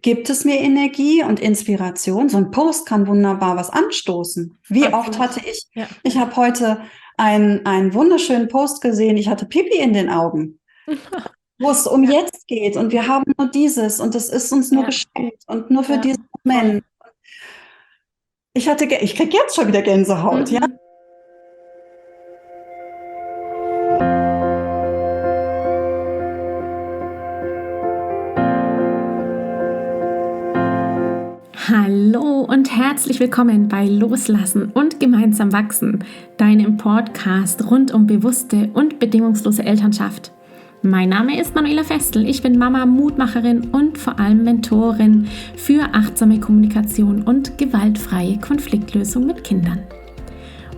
gibt es mir Energie und Inspiration. So ein Post kann wunderbar was anstoßen. Wie oft Absolut. hatte ich, Ja. ich habe heute einen wunderschönen Post gesehen, ich hatte Pipi in den Augen, wo es um Ja, jetzt geht und wir haben nur dieses und es ist uns nur ja, geschenkt und nur für ja, diesen voll. Moment. Ich kriege jetzt schon wieder Gänsehaut, ja. Mhm. Hallo und herzlich willkommen bei Loslassen und gemeinsam wachsen, deinem Podcast rund um bewusste und bedingungslose Elternschaft. Mein Name ist Manuela Festel, ich bin Mama, Mutmacherin und vor allem Mentorin für achtsame Kommunikation und gewaltfreie Konfliktlösung mit Kindern.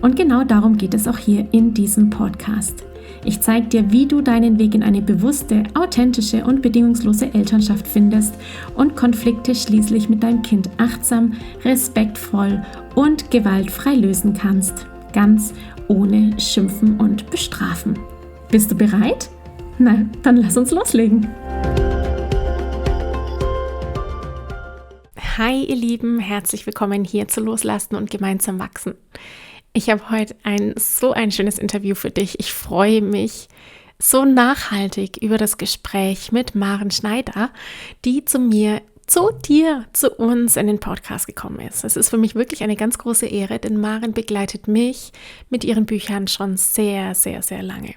Und genau darum geht es auch hier in diesem Podcast. Ich zeige dir, wie du deinen Weg in eine bewusste, authentische und bedingungslose Elternschaft findest und Konflikte schließlich mit deinem Kind achtsam, respektvoll und gewaltfrei lösen kannst. Ganz ohne Schimpfen und Bestrafen. Bist du bereit? Na, dann lass uns loslegen. Hi ihr Lieben, herzlich willkommen hier zu Loslassen und gemeinsam wachsen. Ich habe heute so ein schönes Interview für dich. Ich freue mich so nachhaltig über das Gespräch mit Maren Schneider, die zu dir, zu uns in den Podcast gekommen ist. Es ist für mich wirklich eine ganz große Ehre, denn Maren begleitet mich mit ihren Büchern schon sehr, sehr, sehr lange.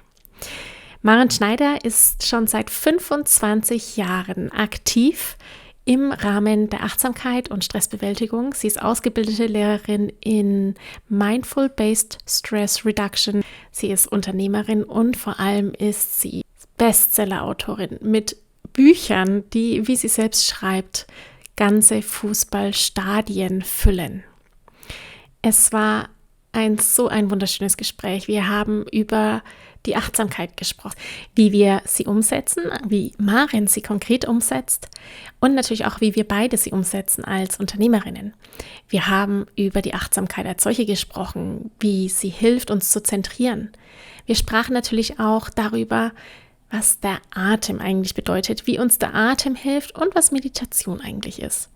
Maren Schneider ist schon seit 25 Jahren aktiv im Rahmen der Achtsamkeit und Stressbewältigung. Sie ist ausgebildete Lehrerin in Mindful-Based Stress Reduction. Sie ist Unternehmerin und vor allem ist sie Bestseller-Autorin mit Büchern, die, wie sie selbst schreibt, ganze Fußballstadien füllen. Es war so ein wunderschönes Gespräch. Wir haben über die Achtsamkeit gesprochen, wie wir sie umsetzen, wie Maren sie konkret umsetzt und natürlich auch, wie wir beide sie umsetzen als Unternehmerinnen. Wir haben über die Achtsamkeit als solche gesprochen, wie sie hilft, uns zu zentrieren. Wir sprachen natürlich auch darüber, was der Atem eigentlich bedeutet, wie uns der Atem hilft und was Meditation eigentlich ist.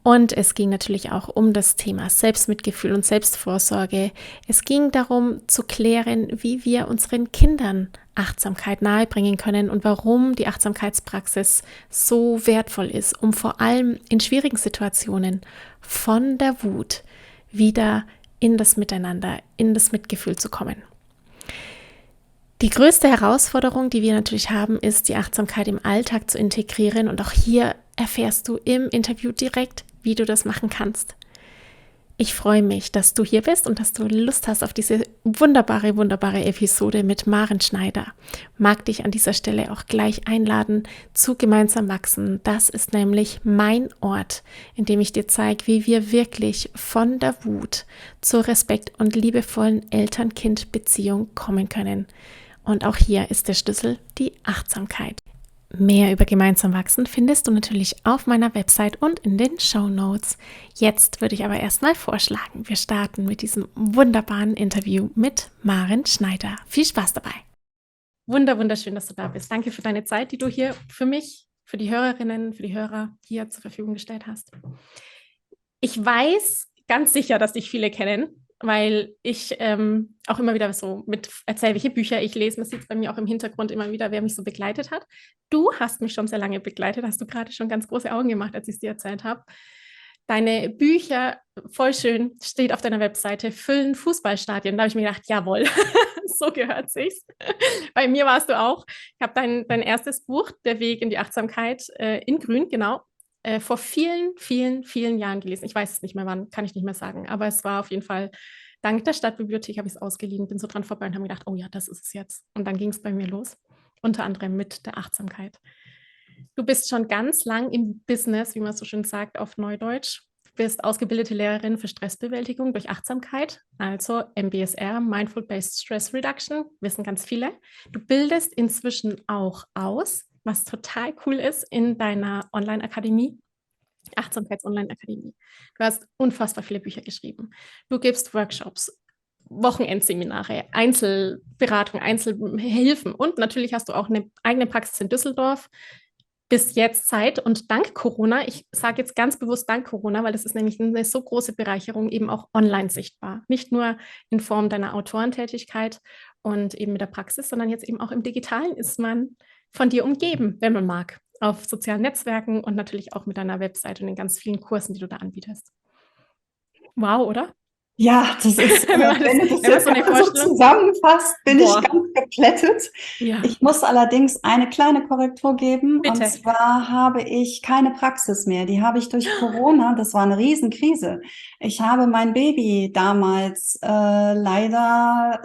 Und es ging natürlich auch um das Thema Selbstmitgefühl und Selbstvorsorge. Es ging darum zu klären, wie wir unseren Kindern Achtsamkeit nahebringen können und warum die Achtsamkeitspraxis so wertvoll ist, um vor allem in schwierigen Situationen von der Wut wieder in das Miteinander, in das Mitgefühl zu kommen. Die größte Herausforderung, die wir natürlich haben, ist, die Achtsamkeit im Alltag zu integrieren. Und auch hier erfährst du im Interview direkt, wie du das machen kannst. Ich freue mich, dass du hier bist und dass du Lust hast auf diese wunderbare Episode mit Maren Schneider. Mag dich an dieser Stelle auch gleich einladen zu Gemeinsam wachsen. Das ist nämlich mein Ort, in dem ich dir zeige, wie wir wirklich von der Wut zur respekt- und liebevollen Eltern-Kind-Beziehung kommen können. Und auch hier ist der Schlüssel die Achtsamkeit. Mehr über Gemeinsam wachsen findest du natürlich auf meiner Website und in den Shownotes. Jetzt würde ich aber erstmal vorschlagen, wir starten mit diesem wunderbaren Interview mit Maren Schneider. Viel Spaß dabei. Wunderschön, dass du da bist. Danke für deine Zeit, die du hier für mich, für die Hörerinnen, für die Hörer hier zur Verfügung gestellt hast. Ich weiß ganz sicher, dass dich viele kennen, weil ich auch immer wieder so mit erzähle, welche Bücher ich lese. Man sieht es bei mir auch im Hintergrund immer wieder, wer mich so begleitet hat. Du hast mich schon sehr lange begleitet, hast du gerade schon ganz große Augen gemacht, als ich es dir erzählt habe. Deine Bücher, voll schön, steht auf deiner Webseite, füllen Fußballstadien. Da habe ich mir gedacht, jawohl, so gehört sich's. Bei mir warst du auch. Ich habe dein erstes Buch, Der Weg in die Achtsamkeit, in Grün, genau, vor vielen Jahren gelesen. Ich weiß es nicht mehr wann, kann ich nicht mehr sagen, aber es war auf jeden Fall, dank der Stadtbibliothek habe ich es ausgeliehen, bin so dran vorbei und habe mir gedacht, oh ja, das ist es jetzt. Und dann ging es bei mir los, unter anderem mit der Achtsamkeit. Du bist schon ganz lang im Business, wie man so schön sagt auf Neudeutsch. Du bist ausgebildete Lehrerin für Stressbewältigung durch Achtsamkeit, also MBSR, Mindful Based Stress Reduction, wissen ganz viele. Du bildest inzwischen auch aus, was total cool ist, in deiner Online-Akademie, Achtsamkeits-Online-Akademie. Du hast unfassbar viele Bücher geschrieben. Du gibst Workshops, Wochenendseminare, Einzelberatung, Einzelhilfen und natürlich hast du auch eine eigene Praxis in Düsseldorf, bis jetzt Zeit und dank Corona, ich sage jetzt ganz bewusst dank Corona, weil das ist nämlich eine so große Bereicherung, eben auch online sichtbar. Nicht nur in Form deiner Autorentätigkeit und eben mit der Praxis, sondern jetzt eben auch im Digitalen ist man von dir umgeben, wenn man mag, auf sozialen Netzwerken und natürlich auch mit deiner Website und den ganz vielen Kursen, die du da anbietest. Wow, oder? Ja, das ist, Wenn man das, wenn du das wenn man jetzt so eine gerade so Vorstellung. zusammenfasst, bin ich Boah, ganz geplättet. ja, Ich muss allerdings eine kleine Korrektur geben. Und bitte. zwar habe ich keine Praxis mehr. Die habe ich durch Corona, das war eine Riesenkrise. Ich habe mein Baby damals leider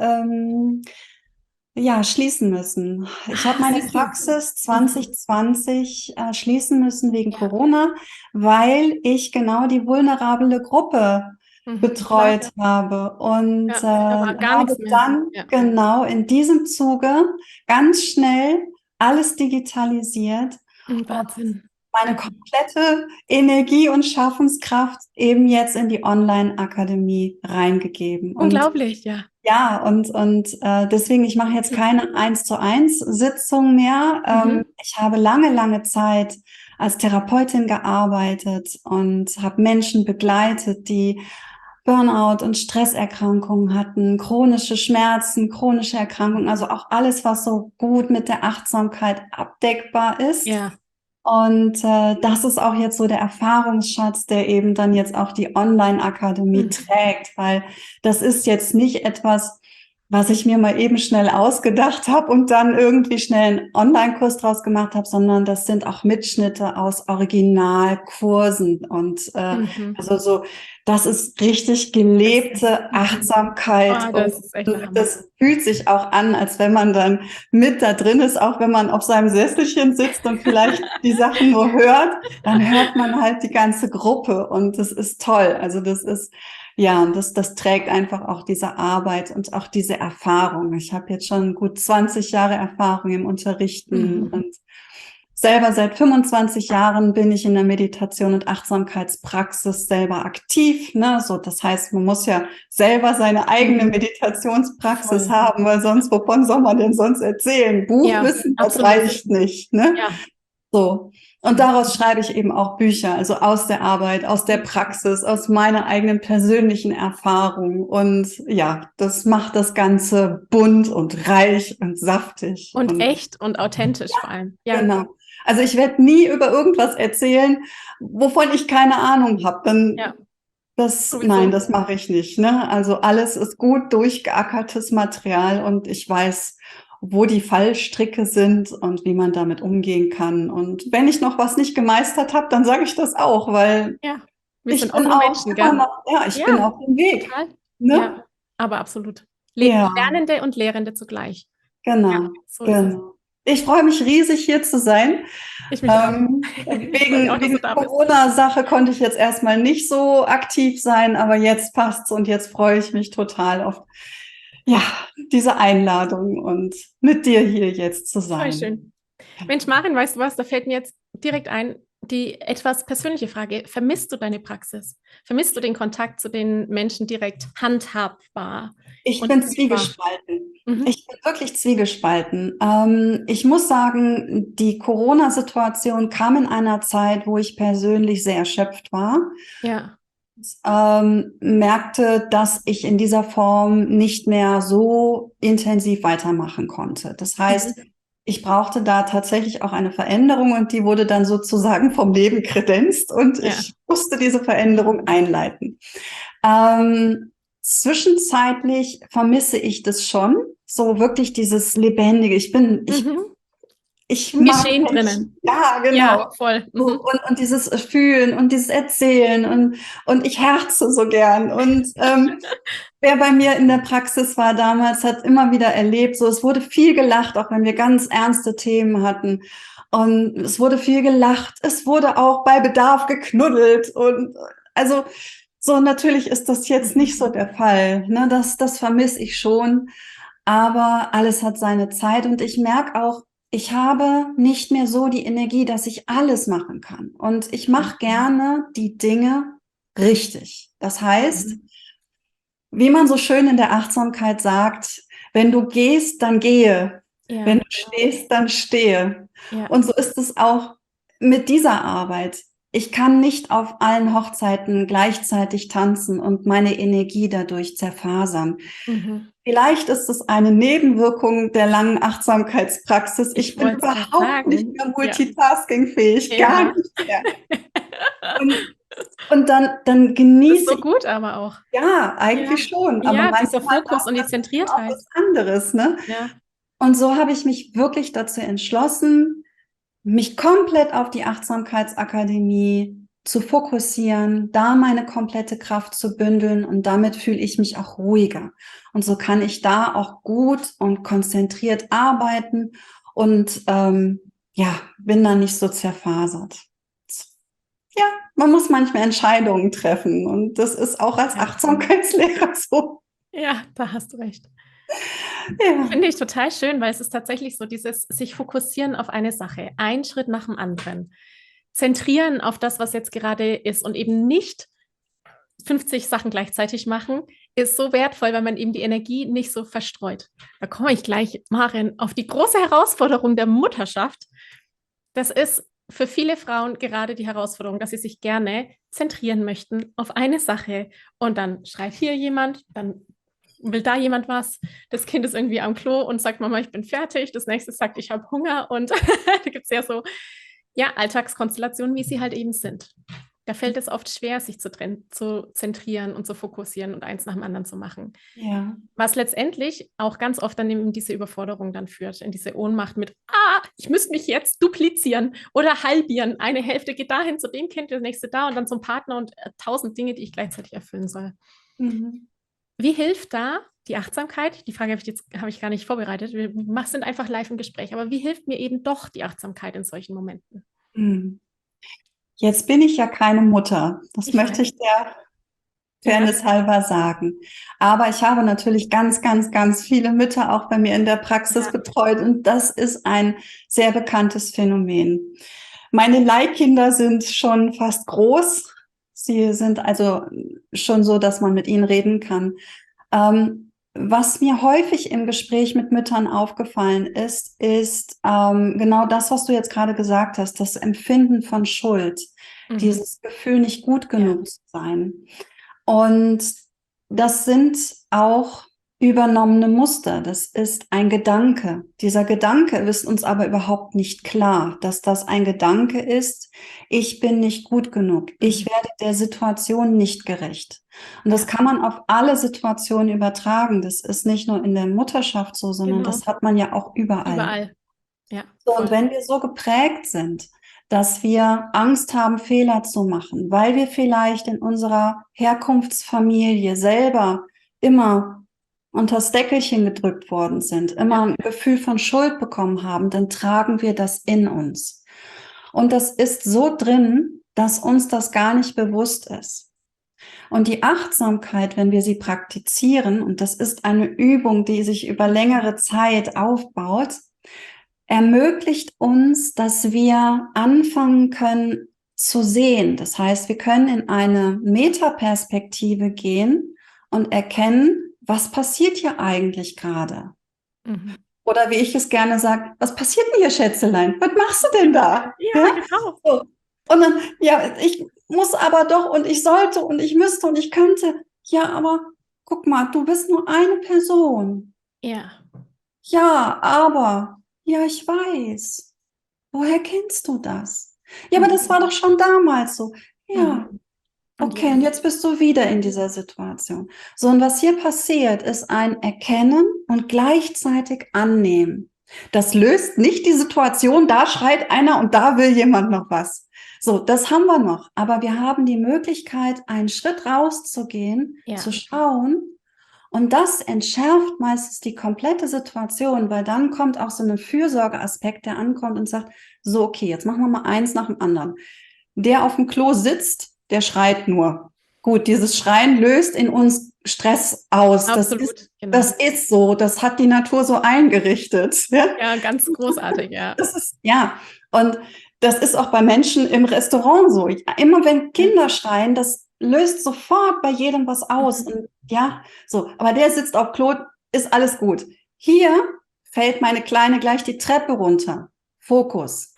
ja, schließen müssen. Ich habe Ah, meine siehst du. Praxis Mhm. 2020 schließen müssen wegen Ja, Corona, weil ich genau die vulnerable Gruppe mhm. Klar. betreut habe und Ja, da war gar habe nichts mehr. dann Ja. genau in diesem Zuge ganz schnell alles digitalisiert und Wahnsinn. meine Ja. komplette Energie und Schaffenskraft eben jetzt in die Online-Akademie reingegeben. Und Unglaublich, ja. ja, deswegen, ich mache jetzt keine 1:1 Sitzung mehr. Mhm. Ich habe lange, lange Zeit als Therapeutin gearbeitet und habe Menschen begleitet, die Burnout und Stresserkrankungen hatten, chronische Schmerzen, chronische Erkrankungen, also auch alles, was so gut mit der Achtsamkeit abdeckbar ist. Ja. Und das ist auch jetzt so der Erfahrungsschatz, der eben dann jetzt auch die Online-Akademie Mhm. trägt, weil das ist jetzt nicht etwas, was ich mir mal eben schnell ausgedacht habe und dann irgendwie schnell einen Online-Kurs draus gemacht habe, sondern das sind auch Mitschnitte aus Originalkursen und Mhm. also so, das ist richtig Das ist, gelebte Achtsamkeit oh, und das ist echt der Hammer. das fühlt sich auch an, als wenn man dann mit da drin ist, auch wenn man auf seinem Sesselchen sitzt und vielleicht die Sachen nur hört, dann hört man halt die ganze Gruppe und das ist toll. Also das ist, ja, das trägt einfach auch diese Arbeit und auch diese Erfahrung. Ich habe jetzt schon gut 20 Jahre Erfahrung im Unterrichten Mhm. und selber seit 25 Jahren bin ich in der Meditation und Achtsamkeitspraxis selber aktiv. Ne? So, das heißt, man muss ja selber seine eigene Mhm. Meditationspraxis Voll. haben, weil sonst, wovon soll man denn sonst erzählen? Ja, Buchwissen, das absolut. reicht nicht. Ne? Ja. So. Und daraus schreibe ich eben auch Bücher, also aus der Arbeit, aus der Praxis, aus meiner eigenen persönlichen Erfahrung. Und ja, das macht das Ganze bunt und reich und saftig. Und Und echt und authentisch vor allem. Ja, genau. Also ich werde nie über irgendwas erzählen, wovon ich keine Ahnung habe. Dann ja, nein, sowieso. das mache ich nicht. Ne? Also alles ist gut durchgeackertes Material und ich weiß, wo die Fallstricke sind und wie man damit umgehen kann. Und wenn ich noch was nicht gemeistert habe, dann sage ich das auch, weil Ja, wir ich sind auch bin nur auch Menschen, immer gell? noch, ja, ich bin Ja, auf dem Weg. total. Ne? Ja, aber absolut. Ja. Lernende und Lehrende zugleich. Ja, Genau, so ist es. genau. Ich freue mich riesig, hier zu sein. Ich mich auch. Ich freue mich auch, Wegen dass du der da bist. Corona-Sache konnte ich jetzt erstmal nicht so aktiv sein, aber jetzt passt's und jetzt freue ich mich total auf, ja, diese Einladung und mit dir hier jetzt zu Voll sein. schön. Mensch, Maren, weißt du was? Da fällt mir jetzt direkt ein, die etwas persönliche Frage. Vermisst du deine Praxis? Vermisst du den Kontakt zu den Menschen direkt handhabbar Ich und bin fühlbar? zwiegespalten. Mhm. Ich bin wirklich zwiegespalten. Ich muss sagen, die Corona-Situation kam in einer Zeit, wo ich persönlich sehr erschöpft war. Ja. Merkte, dass ich in dieser Form nicht mehr so intensiv weitermachen konnte. Das heißt, Mhm. ich brauchte da tatsächlich auch eine Veränderung und die wurde dann sozusagen vom Leben kredenzt und Ja. ich musste diese Veränderung einleiten. Zwischenzeitlich vermisse ich das schon, so wirklich dieses Lebendige. Mhm. Ich Im mag Geschehen Menschen. drinnen. Ja, Ja, genau. voll. So, Mhm. und dieses Fühlen und dieses Erzählen und ich herze so gern. Und wer bei mir in der Praxis war damals, hat immer wieder erlebt, so es wurde viel gelacht, auch wenn wir ganz ernste Themen hatten. Und es wurde viel gelacht. Es wurde auch bei Bedarf geknuddelt. Und also so natürlich ist das jetzt nicht so Mhm. der Fall. Ne? Das vermisse ich schon. Aber alles hat seine Zeit und ich merke auch, ich habe nicht mehr so die Energie, dass ich alles machen kann. Und ich mache gerne die Dinge richtig. Das heißt, Mhm. wie man so schön in der Achtsamkeit sagt, wenn du gehst, dann gehe. Wenn Ja, du stehst, dann stehe. ja. Und so ist es auch mit dieser Arbeit, ich kann nicht auf allen Hochzeiten gleichzeitig tanzen und meine Energie dadurch zerfasern. Vielleicht ist es eine Nebenwirkung der langen Achtsamkeitspraxis. Ich bin wollte es gerade überhaupt nicht sagen. mehr multitaskingfähig, gar Ja. nicht mehr. Und dann Das ist genieße so ich, gut aber auch. ja, Ja, eigentlich schon, aber ja, dieser manchmal Fokus und die darf das eben auch Zentriertheit. was anderes, ne? Ja, Und so habe ich mich wirklich dazu entschlossen, mich komplett auf die Achtsamkeitsakademie zu fokussieren, da meine komplette Kraft zu bündeln und damit fühle ich mich auch ruhiger. Und so kann ich da auch gut und konzentriert arbeiten und ja, bin da nicht so zerfasert. Ja, man muss manchmal Entscheidungen treffen und das ist auch als ja, Achtsamkeitslehrer so. ja, da hast du recht. Ja. Finde ich total schön, weil es ist tatsächlich so dieses sich fokussieren auf eine Sache, ein Schritt nach dem anderen, zentrieren auf das, was jetzt gerade ist und eben nicht 50 Sachen gleichzeitig machen, ist so wertvoll, weil man eben die Energie nicht so verstreut. Da komme ich gleich, Maren, auf die große Herausforderung der Mutterschaft. Das ist für viele Frauen gerade die Herausforderung, dass sie sich gerne zentrieren möchten auf eine Sache und dann schreit hier jemand, dann will da jemand was, das Kind ist irgendwie am Klo und sagt, Mama, ich bin fertig, das nächste sagt, ich habe Hunger und da gibt es ja so, ja, Alltagskonstellationen, wie sie halt eben sind. Da fällt es oft schwer, sich zu zentrieren und zu fokussieren und eins nach dem anderen zu machen. Ja. Was letztendlich auch ganz oft dann in diese Überforderung dann führt, in diese Ohnmacht mit, ich müsste mich jetzt duplizieren oder halbieren. Eine Hälfte geht dahin zu dem Kind, der nächste da und dann zum Partner und 1000 Dinge, die ich gleichzeitig erfüllen soll. Mhm. Wie hilft da die Achtsamkeit? Die Frage habe ich gar nicht vorbereitet. Wir sind einfach live im Gespräch. Aber wie hilft mir eben doch die Achtsamkeit in solchen Momenten? Mhm. Jetzt bin ich ja keine Mutter. Das Ich möchte weiß. ich der Ja. Fairness halber sagen. Aber ich habe natürlich ganz, ganz, ganz viele Mütter auch bei mir in der Praxis Ja. betreut und das ist ein sehr bekanntes Phänomen. Meine Leihkinder sind schon fast groß. Sie sind also schon so, dass man mit ihnen reden kann. Was mir häufig im Gespräch mit Müttern aufgefallen ist genau das, was du jetzt gerade gesagt hast, das Empfinden von Schuld, dieses Gefühl, nicht gut genug zu sein. Und das sind auch übernommene Muster. Das ist ein Gedanke. Dieser Gedanke ist uns aber überhaupt nicht klar, dass das ein Gedanke ist, ich bin nicht gut genug. Ich werde der Situation nicht gerecht. Und das kann man auf alle Situationen übertragen. Das ist nicht nur in der Mutterschaft so, sondern das hat man ja auch überall. Überall. Ja, so, und wenn wir so geprägt sind, dass wir Angst haben, Fehler zu machen, weil wir vielleicht in unserer Herkunftsfamilie selber immer unter das Deckelchen gedrückt worden sind, immer ein Gefühl von Schuld bekommen haben, dann tragen wir das in uns. Und das ist so drin, dass uns das gar nicht bewusst ist. Und die Achtsamkeit, wenn wir sie praktizieren, und das ist eine Übung, die sich über längere Zeit aufbaut, ermöglicht uns, dass wir anfangen können zu sehen. Das heißt, wir können in eine Metaperspektive gehen und erkennen, was passiert hier eigentlich gerade? Oder wie ich es gerne sage, was passiert denn hier, Schätzelein? Was machst du denn da? Ja, genau. So. Und dann, ja, ich muss aber doch und ich sollte und ich müsste und ich könnte. Ja, aber guck mal, du bist nur eine Person. Ja. Ja, aber, ja, ich weiß. Woher kennst du das? Ja, aber das war doch schon damals so. Ja, okay, und jetzt bist du wieder in dieser Situation. So, und was hier passiert, ist ein Erkennen und gleichzeitig Annehmen. Das löst nicht die Situation, da schreit einer und da will jemand noch was. So, das haben wir noch. Aber wir haben die Möglichkeit, einen Schritt rauszugehen, zu schauen. Und das entschärft meistens die komplette Situation, weil dann kommt auch so ein Fürsorgeaspekt, der ankommt und sagt, so, okay, jetzt machen wir mal eins nach dem anderen. Der auf dem Klo sitzt, der schreit nur. Gut, dieses Schreien löst in uns Stress aus. Absolut, das ist so, das hat die Natur so eingerichtet. Ja, ja, ganz großartig, ja. Das ist, ja, und das ist auch bei Menschen im Restaurant so. Immer wenn Kinder schreien, das löst sofort bei jedem was aus. Und ja, so, aber der sitzt auf Klo, ist alles gut. Hier fällt meine Kleine gleich die Treppe runter. Fokus.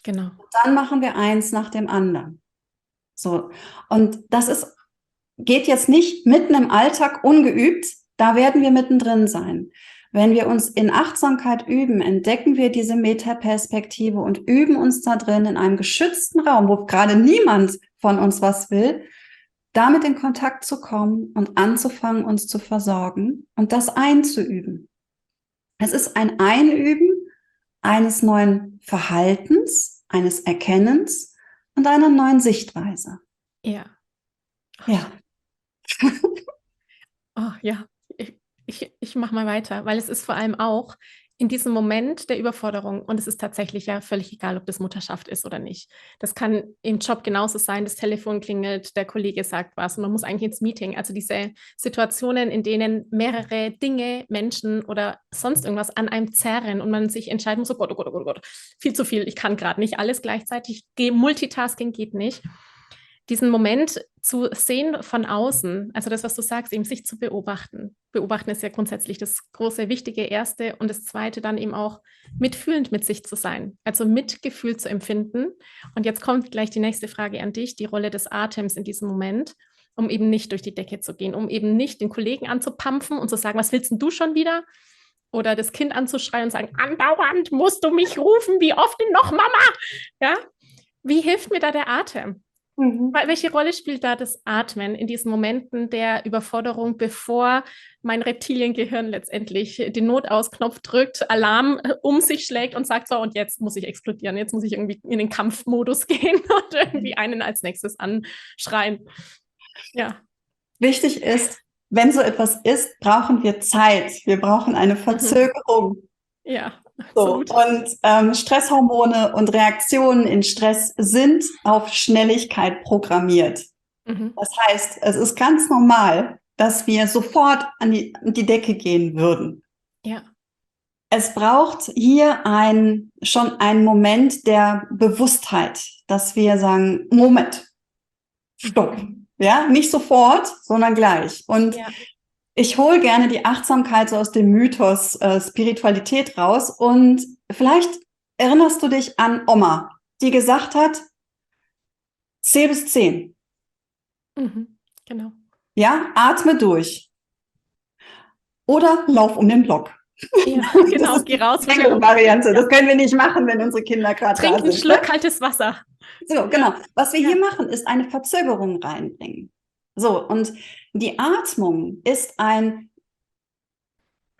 Genau. Dann machen wir eins nach dem anderen. So. Und geht jetzt nicht mitten im Alltag ungeübt, da werden wir mittendrin sein. Wenn wir uns in Achtsamkeit üben, entdecken wir diese Metaperspektive und üben uns da drin in einem geschützten Raum, wo gerade niemand von uns was will, damit in Kontakt zu kommen und anzufangen, uns zu versorgen und das einzuüben. Es ist ein Einüben eines neuen Verhaltens, eines Erkennens und einer neuen Sichtweise. Ja. Ja. Oh, ja, ich mache mal weiter, weil es ist vor allem auch in diesem Moment der Überforderung und es ist tatsächlich ja völlig egal, ob das Mutterschaft ist oder nicht. Das kann im Job genauso sein, das Telefon klingelt, der Kollege sagt was und man muss eigentlich ins Meeting. Also diese Situationen, in denen mehrere Dinge, Menschen oder sonst irgendwas an einem zerren und man sich entscheiden muss, oh Gott, oh Gott, oh Gott, oh Gott, viel zu viel, ich kann gerade nicht alles gleichzeitig, Multitasking geht nicht. Diesen Moment zu sehen von außen, also das, was du sagst, eben sich zu beobachten. Beobachten ist ja grundsätzlich das große, wichtige Erste und das Zweite dann eben auch mitfühlend mit sich zu sein, also Mitgefühl zu empfinden. Und jetzt kommt gleich die nächste Frage an dich, die Rolle des Atems in diesem Moment, um eben nicht durch die Decke zu gehen, um eben nicht den Kollegen anzupampfen und zu sagen, was willst denn du schon wieder? Oder das Kind anzuschreien und sagen, andauernd musst du mich rufen, wie oft denn noch, Mama? Ja? Wie hilft mir da der Atem? Welche Rolle spielt da das Atmen in diesen Momenten der Überforderung, bevor mein Reptiliengehirn letztendlich den Notausknopf drückt, Alarm um sich schlägt und sagt, so, und jetzt muss ich explodieren, jetzt muss ich irgendwie in den Kampfmodus gehen und irgendwie einen als nächstes anschreien. Ja. Wichtig ist, wenn so etwas ist, brauchen wir Zeit. Wir brauchen eine Verzögerung. Ja, so. Und Stresshormone und Reaktionen in Stress sind auf Schnelligkeit programmiert. Das heißt, es ist ganz normal, dass wir sofort an die Decke gehen würden. Ja. Es braucht hier schon einen Moment der Bewusstheit, dass wir sagen, Moment, stopp. Ja, nicht sofort, sondern gleich. Und ich hole gerne die Achtsamkeit so aus dem Mythos Spiritualität raus. Und vielleicht erinnerst du dich an Oma, die gesagt hat, 10 bis 10. Genau. Ja, atme durch. Oder lauf um den Block. Ja, genau, geh raus. Variante. Das können wir nicht machen, wenn unsere Kinder gerade da sind. Trink einen Schluck kaltes Wasser. So, genau. Was wir hier machen, ist eine Verzögerung reinbringen. So, und die Atmung ist ein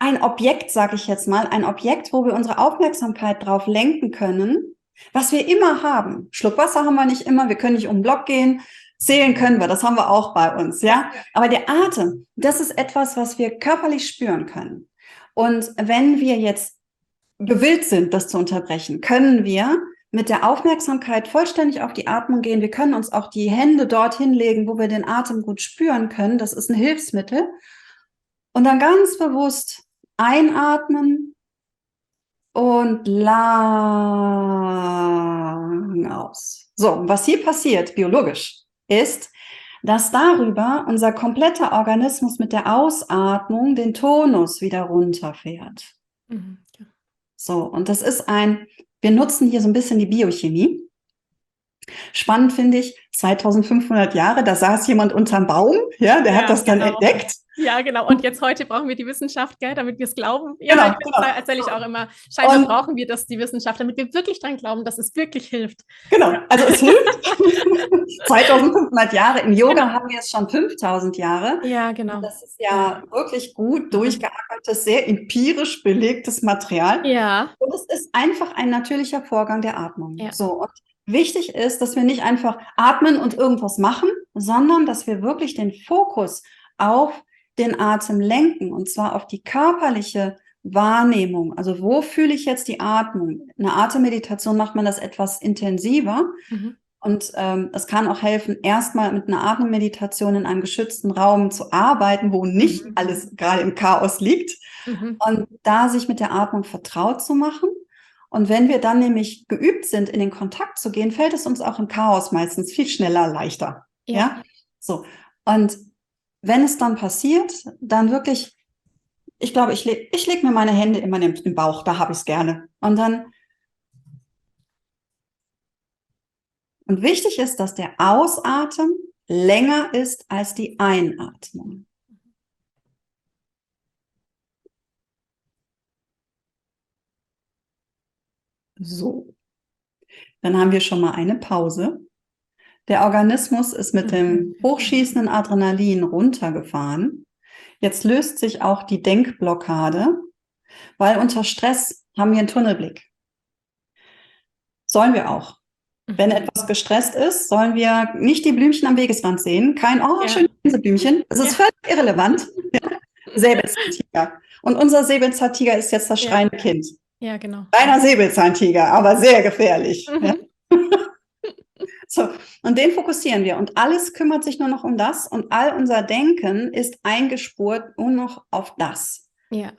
Objekt, sage ich jetzt mal, ein Objekt, wo wir unsere Aufmerksamkeit drauf lenken können, was wir immer haben. Schluck Wasser haben wir nicht immer, wir können nicht um den Block gehen, zählen können wir, das haben wir auch bei uns, ja. Aber der Atem, das ist etwas, was wir körperlich spüren können. Und wenn wir jetzt gewillt sind, das zu unterbrechen, können wir mit der Aufmerksamkeit vollständig auf die Atmung gehen. Wir können uns auch die Hände dorthin legen, wo wir den Atem gut spüren können. Das ist ein Hilfsmittel. Und dann ganz bewusst einatmen und lang aus. So, was hier passiert, biologisch, ist, dass darüber unser kompletter Organismus mit der Ausatmung den Tonus wieder runterfährt. So, und das ist wir nutzen hier so ein bisschen die Biochemie. Spannend finde ich, 2500 Jahre, da saß jemand unterm Baum, ja, der hat das dann entdeckt. Ja, genau. Und jetzt heute brauchen wir die Wissenschaft, gell, damit wir es glauben. Ja, genau. Erzähle ich auch immer. Scheinbar brauchen wir die Wissenschaft, damit wir wirklich dran glauben, dass es wirklich hilft. Genau, also es hilft. 2500 Jahre. Im Yoga haben wir es schon 5000 Jahre. Ja, genau. Und das ist ja wirklich gut durchgearbeitetes, sehr empirisch belegtes Material. Ja. Und es ist einfach ein natürlicher Vorgang der Atmung. Ja. So, und wichtig ist, dass wir nicht einfach atmen und irgendwas machen, sondern dass wir wirklich den Fokus auf den Atem lenken, und zwar auf die körperliche Wahrnehmung. Also wo fühle ich jetzt die Atmung? In einer Atemmeditation macht man das etwas intensiver. Und es kann auch helfen, erstmal mit einer Atemmeditation in einem geschützten Raum zu arbeiten, wo nicht alles gerade im Chaos liegt. Und da sich mit der Atmung vertraut zu machen. Und wenn wir dann nämlich geübt sind, in den Kontakt zu gehen, fällt es uns auch im Chaos meistens viel schneller, leichter. Ja? So. Und wenn es dann passiert, dann wirklich, ich glaube, ich leg mir meine Hände immer im Bauch, da habe ich es gerne. Und dann Und wichtig ist, dass der Ausatmen länger ist als die Einatmung. So, dann haben wir schon mal eine Pause. Der Organismus ist mit dem hochschießenden Adrenalin runtergefahren. Jetzt löst sich auch die Denkblockade, weil unter Stress haben wir einen Tunnelblick. Sollen wir auch. Wenn etwas gestresst ist, sollen wir nicht die Blümchen am Wegesrand sehen. Kein, schöne Blümchen. Das ist völlig irrelevant. Säbelzahntiger. Und unser Säbelzahntiger ist jetzt das schreiende Kind. Ja, genau. Kleiner Säbelzahntiger, aber sehr gefährlich. Ja. So, und den fokussieren wir. Und alles kümmert sich nur noch um das. Und all unser Denken ist eingespurt nur noch auf das. Ja.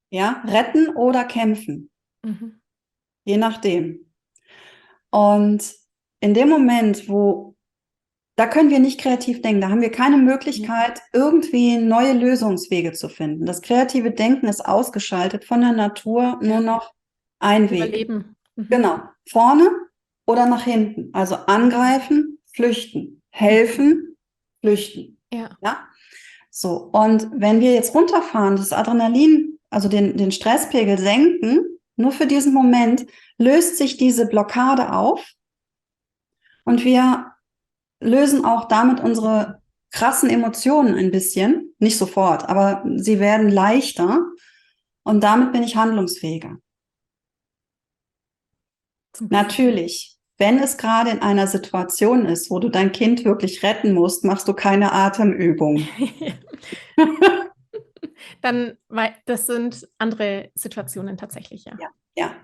Ja, retten oder kämpfen. Je nachdem. Und in dem Moment, da können wir nicht kreativ denken, da haben wir keine Möglichkeit, irgendwie neue Lösungswege zu finden. Das kreative Denken ist ausgeschaltet, von der Natur nur noch ein Weg. Überleben. Genau, vorne oder nach hinten. Also angreifen, flüchten, helfen, flüchten. Ja? So, und wenn wir jetzt runterfahren, das Adrenalin, also den Stresspegel senken, nur für diesen Moment, löst sich diese Blockade auf und wir lösen auch damit unsere krassen Emotionen ein bisschen, nicht sofort, aber sie werden leichter und damit bin ich handlungsfähiger. Natürlich, wenn es gerade in einer Situation ist, wo du dein Kind wirklich retten musst, machst du keine Atemübung. Dann, weil das sind andere Situationen tatsächlich, Ja.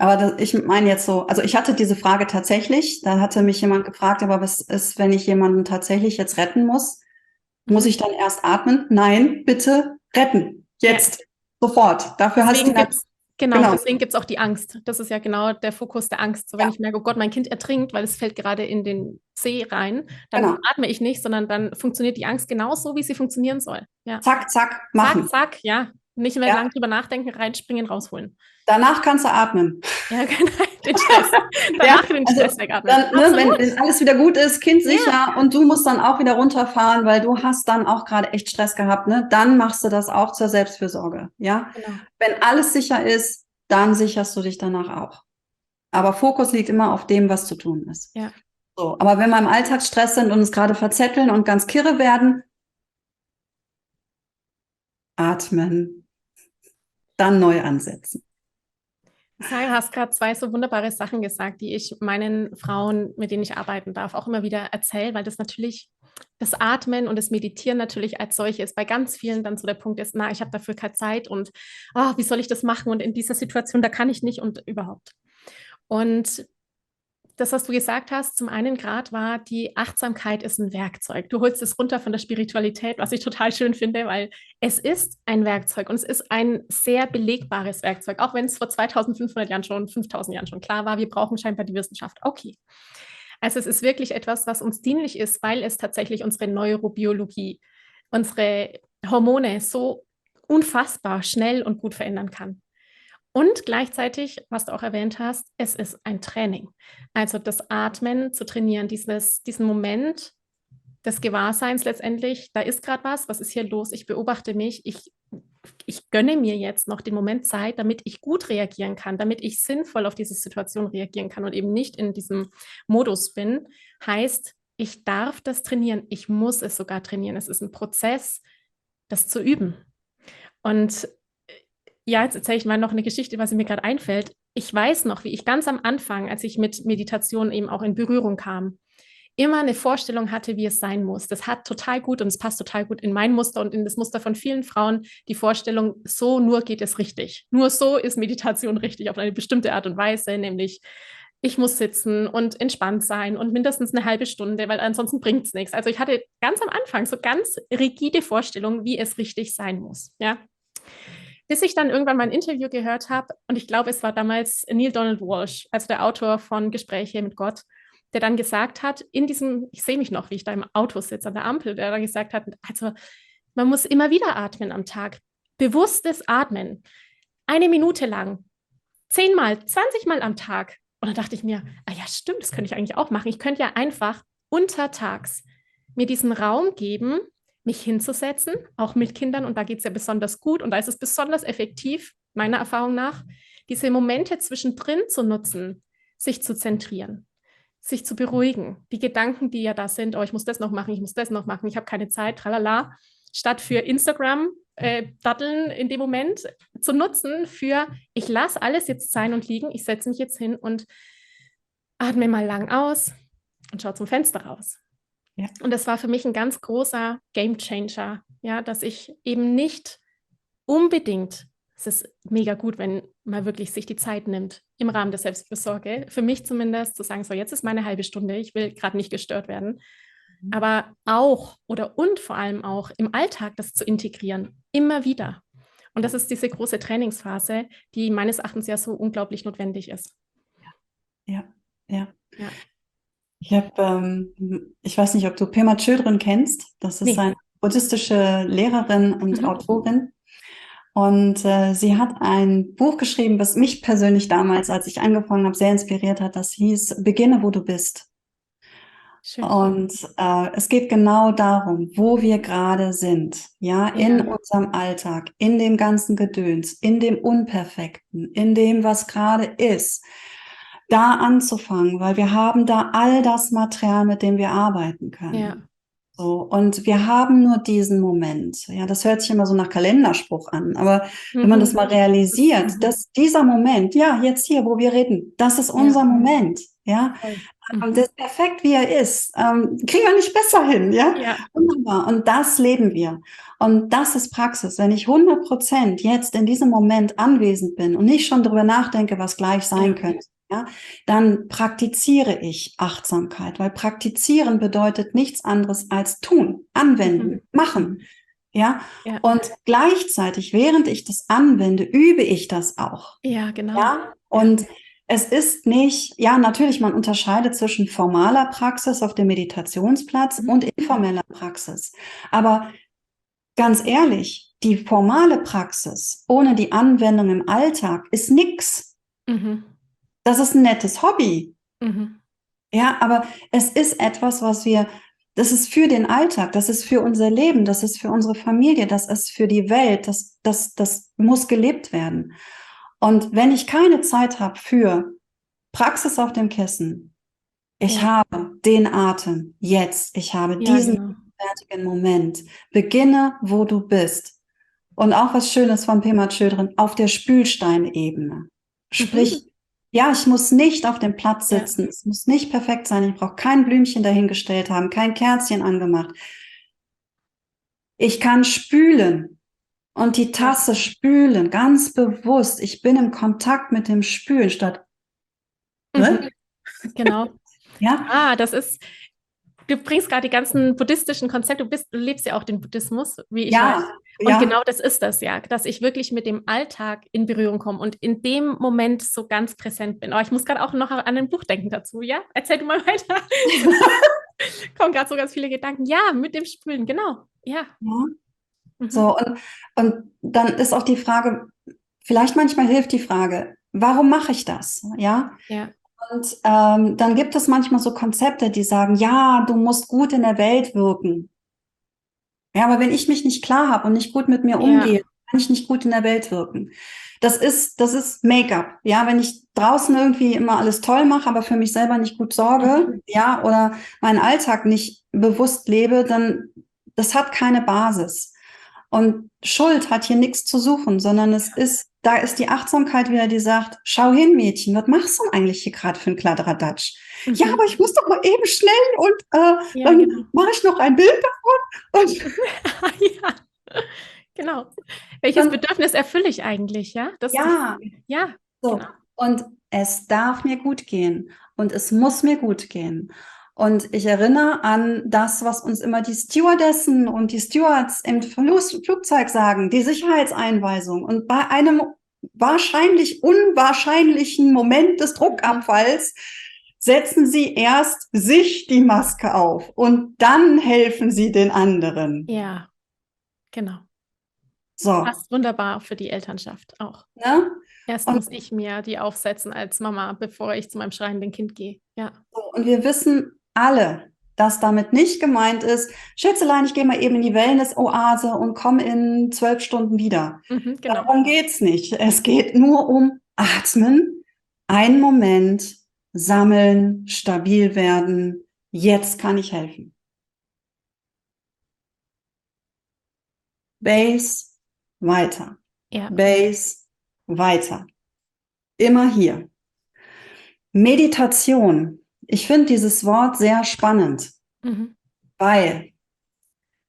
Aber ich meine jetzt so, also ich hatte diese Frage tatsächlich, da hatte mich jemand gefragt, aber was ist, wenn ich jemanden tatsächlich jetzt retten muss? Muss ich dann erst atmen? Nein, bitte retten. Jetzt, sofort. Dafür deswegen hast du Genau, deswegen gibt es auch die Angst. Das ist ja genau der Fokus der Angst. So, wenn ich merke, oh Gott, mein Kind ertrinkt, weil es fällt gerade in den See rein, dann atme ich nicht, sondern dann funktioniert die Angst genauso, wie sie funktionieren soll. Ja. Zack, zack, machen. Zack, zack, ja. Nicht mehr lang drüber nachdenken, reinspringen, rausholen. Danach kannst du atmen. Ja, genau, den Stress. Danach den Stress wegatmen. Dann, wenn alles wieder gut ist, Kind sicher und du musst dann auch wieder runterfahren, weil du hast dann auch gerade echt Stress gehabt, ne? Dann machst du das auch zur Selbstfürsorge, ja? Genau. Wenn alles sicher ist, dann sicherst du dich danach auch. Aber Fokus liegt immer auf dem, was zu tun ist. Ja. So, aber wenn wir im Alltagsstress sind und uns gerade verzetteln und ganz kirre werden, atmen, dann neu ansetzen. Du hast gerade zwei so wunderbare Sachen gesagt, die ich meinen Frauen, mit denen ich arbeiten darf, auch immer wieder erzähle, weil das natürlich, das Atmen und das Meditieren natürlich als solches bei ganz vielen dann so der Punkt ist, ich habe dafür keine Zeit und wie soll ich das machen und in dieser Situation, da kann ich nicht und überhaupt. Und das, was du gesagt hast, zum einen gerade war, die Achtsamkeit ist ein Werkzeug. Du holst es runter von der Spiritualität, was ich total schön finde, weil es ist ein Werkzeug und es ist ein sehr belegbares Werkzeug, auch wenn es vor 2500 Jahren schon, 5000 Jahren schon klar war, wir brauchen scheinbar die Wissenschaft. Okay. Also es ist wirklich etwas, was uns dienlich ist, weil es tatsächlich unsere Neurobiologie, unsere Hormone so unfassbar schnell und gut verändern kann. Und gleichzeitig, was du auch erwähnt hast, es ist ein Training. Also das Atmen zu trainieren, diesen Moment des Gewahrseins letztendlich, da ist gerade was ist hier los? Ich beobachte mich, ich gönne mir jetzt noch den Moment Zeit, damit ich gut reagieren kann, damit ich sinnvoll auf diese Situation reagieren kann und eben nicht in diesem Modus bin. Heißt, ich darf das trainieren, ich muss es sogar trainieren. Es ist ein Prozess, das zu üben. Und ja, jetzt erzähle ich mal noch eine Geschichte, was mir gerade einfällt. Ich weiß noch, wie ich ganz am Anfang, als ich mit Meditation eben auch in Berührung kam, immer eine Vorstellung hatte, wie es sein muss. Das hat total gut und es passt total gut in mein Muster und in das Muster von vielen Frauen, die Vorstellung, so nur geht es richtig. Nur so ist Meditation richtig, auf eine bestimmte Art und Weise, nämlich ich muss sitzen und entspannt sein und mindestens eine halbe Stunde, weil ansonsten bringt es nichts. Also ich hatte ganz am Anfang so ganz rigide Vorstellungen, wie es richtig sein muss, ja. Bis ich dann irgendwann mal ein Interview gehört habe, und ich glaube, es war damals Neale Donald Walsch, also der Autor von Gespräche mit Gott, der dann gesagt hat, ich sehe mich noch, wie ich da im Auto sitze an der Ampel, der dann gesagt hat, also man muss immer wieder atmen am Tag. Bewusstes Atmen. 1 Minute lang. 10 Mal, 20 Mal am Tag. Und dann dachte ich mir, ah ja, stimmt, das könnte ich eigentlich auch machen. Ich könnte ja einfach untertags mir diesen Raum geben, mich hinzusetzen, auch mit Kindern. Und da geht es ja besonders gut. Und da ist es besonders effektiv, meiner Erfahrung nach, diese Momente zwischendrin zu nutzen, sich zu zentrieren, sich zu beruhigen. Die Gedanken, die ja da sind, oh, ich muss das noch machen, ich muss das noch machen, ich habe keine Zeit, tralala, statt für Instagram datteln in dem Moment zu nutzen für, ich lasse alles jetzt sein und liegen, ich setze mich jetzt hin und atme mal lang aus und schaue zum Fenster raus. Ja. Und das war für mich ein ganz großer Gamechanger, ja, dass ich eben nicht unbedingt, es ist mega gut, wenn man wirklich sich die Zeit nimmt, im Rahmen der Selbstfürsorge, für mich zumindest, zu sagen, so jetzt ist meine halbe Stunde, ich will gerade nicht gestört werden, aber auch und vor allem auch im Alltag das zu integrieren, immer wieder. Und das ist diese große Trainingsphase, die meines Erachtens ja so unglaublich notwendig ist. Ja, ja. Ja. Ich weiß nicht, ob du Pema Chödrön kennst. Das ist Nee. eine buddhistische Lehrerin und Autorin. Und sie hat ein Buch geschrieben, was mich persönlich damals, als ich angefangen habe, sehr inspiriert hat. Das hieß Beginne, wo du bist. Schön. Und es geht genau darum, wo wir gerade sind, ja, in unserem Alltag, in dem ganzen Gedöns, in dem Unperfekten, in dem, was gerade ist, da anzufangen, weil wir haben da all das Material, mit dem wir arbeiten können. Ja. So, und wir haben nur diesen Moment. Ja, das hört sich immer so nach Kalenderspruch an, aber wenn man das mal realisiert, dass dieser Moment, ja, jetzt hier, wo wir reden, das ist unser Moment, ja. Und das ist perfekt, wie er ist. Kriegen wir nicht besser hin, ja? Wunderbar. Und das leben wir. Und das ist Praxis. Wenn ich 100% jetzt in diesem Moment anwesend bin und nicht schon darüber nachdenke, was gleich sein könnte, ja, dann praktiziere ich Achtsamkeit, weil praktizieren bedeutet nichts anderes als tun, anwenden, machen. Ja? Und gleichzeitig, während ich das anwende, übe ich das auch. Ja, genau. Ja? Und es ist nicht, ja, natürlich, man unterscheidet zwischen formaler Praxis auf dem Meditationsplatz und informeller Praxis. Aber ganz ehrlich, die formale Praxis ohne die Anwendung im Alltag ist nix. Das ist ein nettes Hobby. Ja, aber es ist etwas, das ist für den Alltag, das ist für unser Leben, das ist für unsere Familie, das ist für die Welt, das muss gelebt werden. Und wenn ich keine Zeit habe für Praxis auf dem Kissen, ich habe den Atem jetzt, ich habe diesen fertigen Moment, beginne, wo du bist. Und auch was Schönes von Pema Chödrön, auf der Spülsteinebene. Sprich, ja, ich muss nicht auf dem Platz sitzen, es muss nicht perfekt sein, ich brauche kein Blümchen dahingestellt haben, kein Kerzchen angemacht. Ich kann spülen und die Tasse spülen, ganz bewusst. Ich bin im Kontakt mit dem Spülen statt. Genau. Ja. Das ist, du bringst gerade die ganzen buddhistischen Konzepte, du lebst ja auch den Buddhismus, wie ich weiß. Und genau das ist das ja, dass ich wirklich mit dem Alltag in Berührung komme und in dem Moment so ganz präsent bin. Oh, ich muss gerade auch noch an ein Buch denken dazu, ja? Erzähl du mal weiter. Kommen gerade so ganz viele Gedanken. Ja, mit dem Spülen, genau. Ja. So, und dann ist auch die Frage, vielleicht manchmal hilft die Frage, warum mache ich das? Ja. Und dann gibt es manchmal so Konzepte, die sagen, ja, du musst gut in der Welt wirken. Ja, aber wenn ich mich nicht klar habe und nicht gut mit mir umgehe, kann ich nicht gut in der Welt wirken. Das ist Make-up. Ja, wenn ich draußen irgendwie immer alles toll mache, aber für mich selber nicht gut sorge, ja, oder meinen Alltag nicht bewusst lebe, dann das hat keine Basis. Und Schuld hat hier nichts zu suchen, sondern da ist die Achtsamkeit wieder, die sagt, schau hin, Mädchen, was machst du denn eigentlich hier gerade für ein Kladderadatsch? Ja, aber ich muss doch mal eben schnell und dann mache ich noch ein Bild davon. Und genau. Welches Bedürfnis erfülle ich eigentlich, ja? So. Genau. Und es darf mir gut gehen und es muss mir gut gehen. Und ich erinnere an das, was uns immer die Stewardessen und die Stewards im Flugzeug sagen, die Sicherheitseinweisung. Und bei einem wahrscheinlich unwahrscheinlichen Moment des Druckabfalls setzen sie erst sich die Maske auf und dann helfen sie den anderen. Ja, genau. So, Passt wunderbar für die Elternschaft auch. ne? Erst Und, muss ich mir die aufsetzen als Mama, bevor ich zu meinem schreienden Kind gehe. Ja. und wir wissen alle, dass damit nicht gemeint ist, Schätzelein, ich gehe mal eben in die Wellness-Oase und komme in 12 Stunden wieder. Genau. Darum geht's nicht. Es geht nur um Atmen, einen Moment, sammeln, stabil werden. Jetzt kann ich helfen. Base, weiter. Ja. Base, weiter. Immer hier. Meditation. Ich finde dieses Wort sehr spannend, weil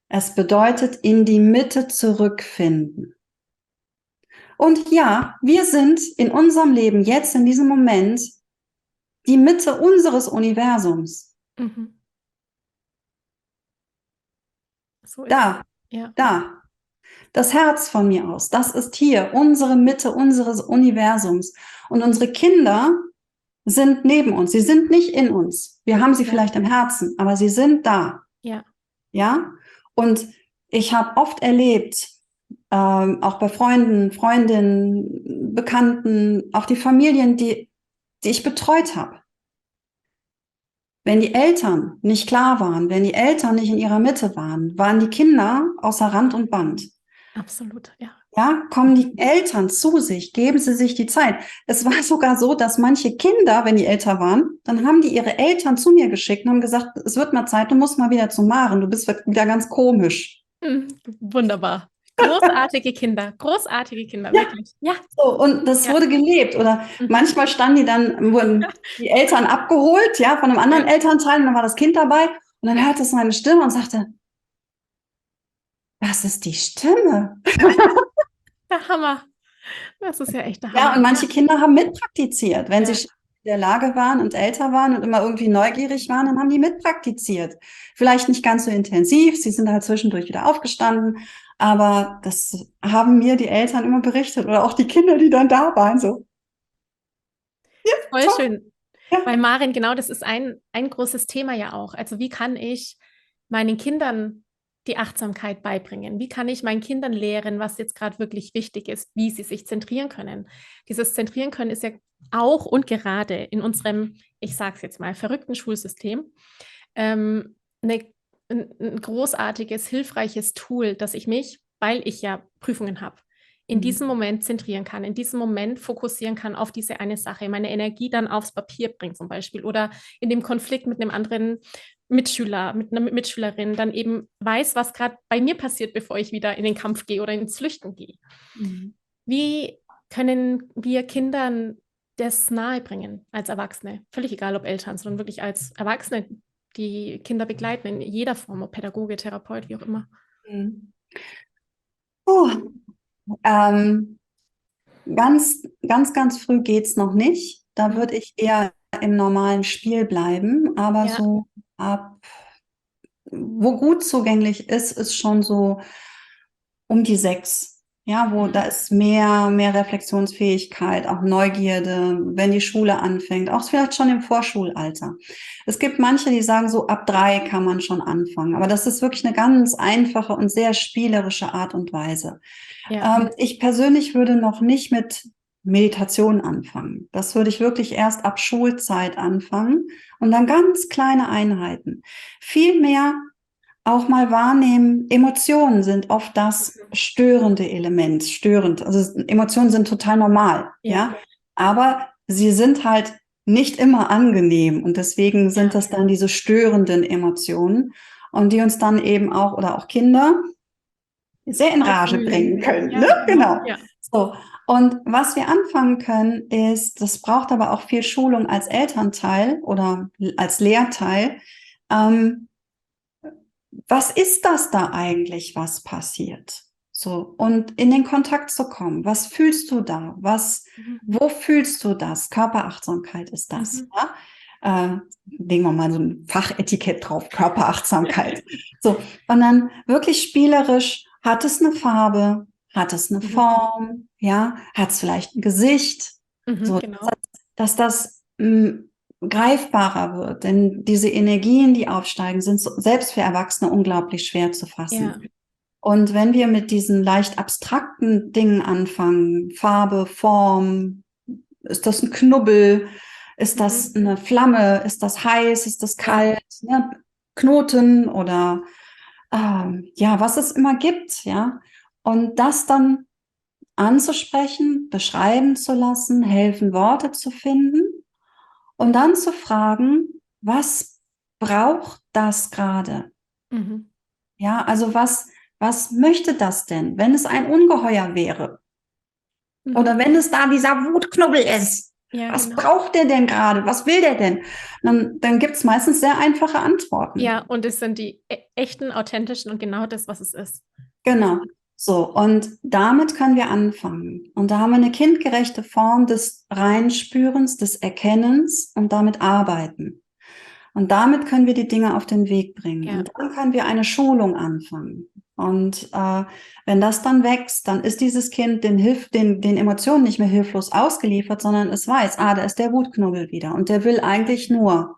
es bedeutet in die Mitte zurückfinden. Und ja, wir sind in unserem Leben jetzt in diesem Moment die Mitte unseres Universums. So ist Da, ja. da. Das Herz von mir aus, das ist hier unsere Mitte unseres Universums. Und unsere Kinder sind neben uns. Sie sind nicht in uns. Wir haben sie vielleicht im Herzen, aber sie sind da. Ja. Ja. Und ich habe oft erlebt, auch bei Freunden, Freundinnen, Bekannten, auch die Familien, die ich betreut habe. Wenn die Eltern nicht klar waren, wenn die Eltern nicht in ihrer Mitte waren, waren die Kinder außer Rand und Band. Absolut, ja. Ja, kommen die Eltern zu sich, geben sie sich die Zeit. Es war sogar so, dass manche Kinder, wenn die älter waren, dann haben die ihre Eltern zu mir geschickt und haben gesagt, es wird mal Zeit, du musst mal wieder zu Maren, du bist wieder ganz komisch. Wunderbar. Großartige Kinder, wirklich. Ja. So, und das wurde gelebt. Oder manchmal standen die dann, wurden die Eltern abgeholt, ja, von einem anderen Elternteil, und dann war das Kind dabei und dann hörte es meine Stimme und sagte, das ist die Stimme. Der Hammer. Das ist ja echt der Hammer. Ja, und manche Kinder haben mitpraktiziert. Wenn sie in der Lage waren und älter waren und immer irgendwie neugierig waren, dann haben die mitpraktiziert. Vielleicht nicht ganz so intensiv, sie sind halt zwischendurch wieder aufgestanden, aber das haben mir die Eltern immer berichtet oder auch die Kinder, die dann da waren, so. Ja, voll toll. schön. Ja. Weil Maren, genau das ist ein großes Thema ja auch. Also wie kann ich meinen Kindern die Achtsamkeit beibringen? Wie kann ich meinen Kindern lehren, was jetzt gerade wirklich wichtig ist, wie sie sich zentrieren können? Dieses Zentrieren können ist ja auch und gerade in unserem, ich sage es jetzt mal, verrückten Schulsystem ein großartiges, hilfreiches Tool, dass ich mich, weil ich ja Prüfungen habe, in diesem Moment zentrieren kann, in diesem Moment fokussieren kann auf diese eine Sache, meine Energie dann aufs Papier bringen zum Beispiel oder in dem Konflikt mit einem anderen Mitschüler, mit einer Mitschülerin dann eben weiß, was gerade bei mir passiert, bevor ich wieder in den Kampf gehe oder ins Flüchten gehe. Wie können wir Kindern das nahebringen als Erwachsene? Völlig egal, ob Eltern, sondern wirklich als Erwachsene, die Kinder begleiten in jeder Form, ob Pädagoge, Therapeut, wie auch immer. Ganz früh geht's noch nicht. Da würde ich eher im normalen Spiel bleiben, aber so ab, wo gut zugänglich ist schon so um die 6. Ja, wo da ist mehr Reflexionsfähigkeit, auch Neugierde, wenn die Schule anfängt, auch vielleicht schon im Vorschulalter. Es gibt manche, die sagen, so ab 3 kann man schon anfangen, aber das ist wirklich eine ganz einfache und sehr spielerische Art und Weise. Ja. Ich persönlich würde noch nicht mit Meditation anfangen. Das würde ich wirklich erst ab Schulzeit anfangen und dann ganz kleine Einheiten. Viel mehr auch mal wahrnehmen, Emotionen sind oft das störende Element, störend. Also Emotionen sind total normal, ja. Aber sie sind halt nicht immer angenehm und deswegen sind das dann diese störenden Emotionen und die uns dann eben auch, oder auch Kinder, sehr in Rage bringen können, ne? Genau. Ja. So. Und was wir anfangen können, ist, das braucht aber auch viel Schulung als Elternteil oder als Lehrteil, was ist das da eigentlich, was passiert? So, und in den Kontakt zu kommen. Was fühlst du da? Wo fühlst du das? Körperachtsamkeit ist das. Ja? Legen wir mal so ein Fachetikett drauf, Körperachtsamkeit. So, und dann wirklich spielerisch, hat es eine Farbe? Hat es eine Form? Ja, hat es vielleicht ein Gesicht? So, Genau. dass das greifbarer wird, denn diese Energien, die aufsteigen, sind selbst für Erwachsene unglaublich schwer zu fassen. Und wenn wir mit diesen leicht abstrakten Dingen anfangen, Farbe, Form, ist das ein Knubbel, ist das eine Flamme, ist das heiß, ist das kalt, ne? Knoten oder ja, was es immer gibt, ja. Und das dann anzusprechen, beschreiben zu lassen, helfen, Worte zu finden und dann zu fragen, was braucht das gerade? Mhm. Ja, also was möchte das denn, wenn es ein Ungeheuer wäre? Oder wenn es da dieser Wutknubbel ist? Ja, Was genau. braucht der denn gerade? Was will der denn? Dann gibt es meistens sehr einfache Antworten. Ja, und es sind die echten, authentischen und genau das, was es ist. Genau. So, und damit können wir anfangen. Und da haben wir eine kindgerechte Form des Reinspürens, des Erkennens und damit arbeiten. Und damit können wir die Dinge auf den Weg bringen. Ja. Und dann können wir eine Schulung anfangen. Und wenn das dann wächst, dann ist dieses Kind den Emotionen nicht mehr hilflos ausgeliefert, sondern es weiß, da ist der Wutknubbel wieder. Und der will eigentlich nur.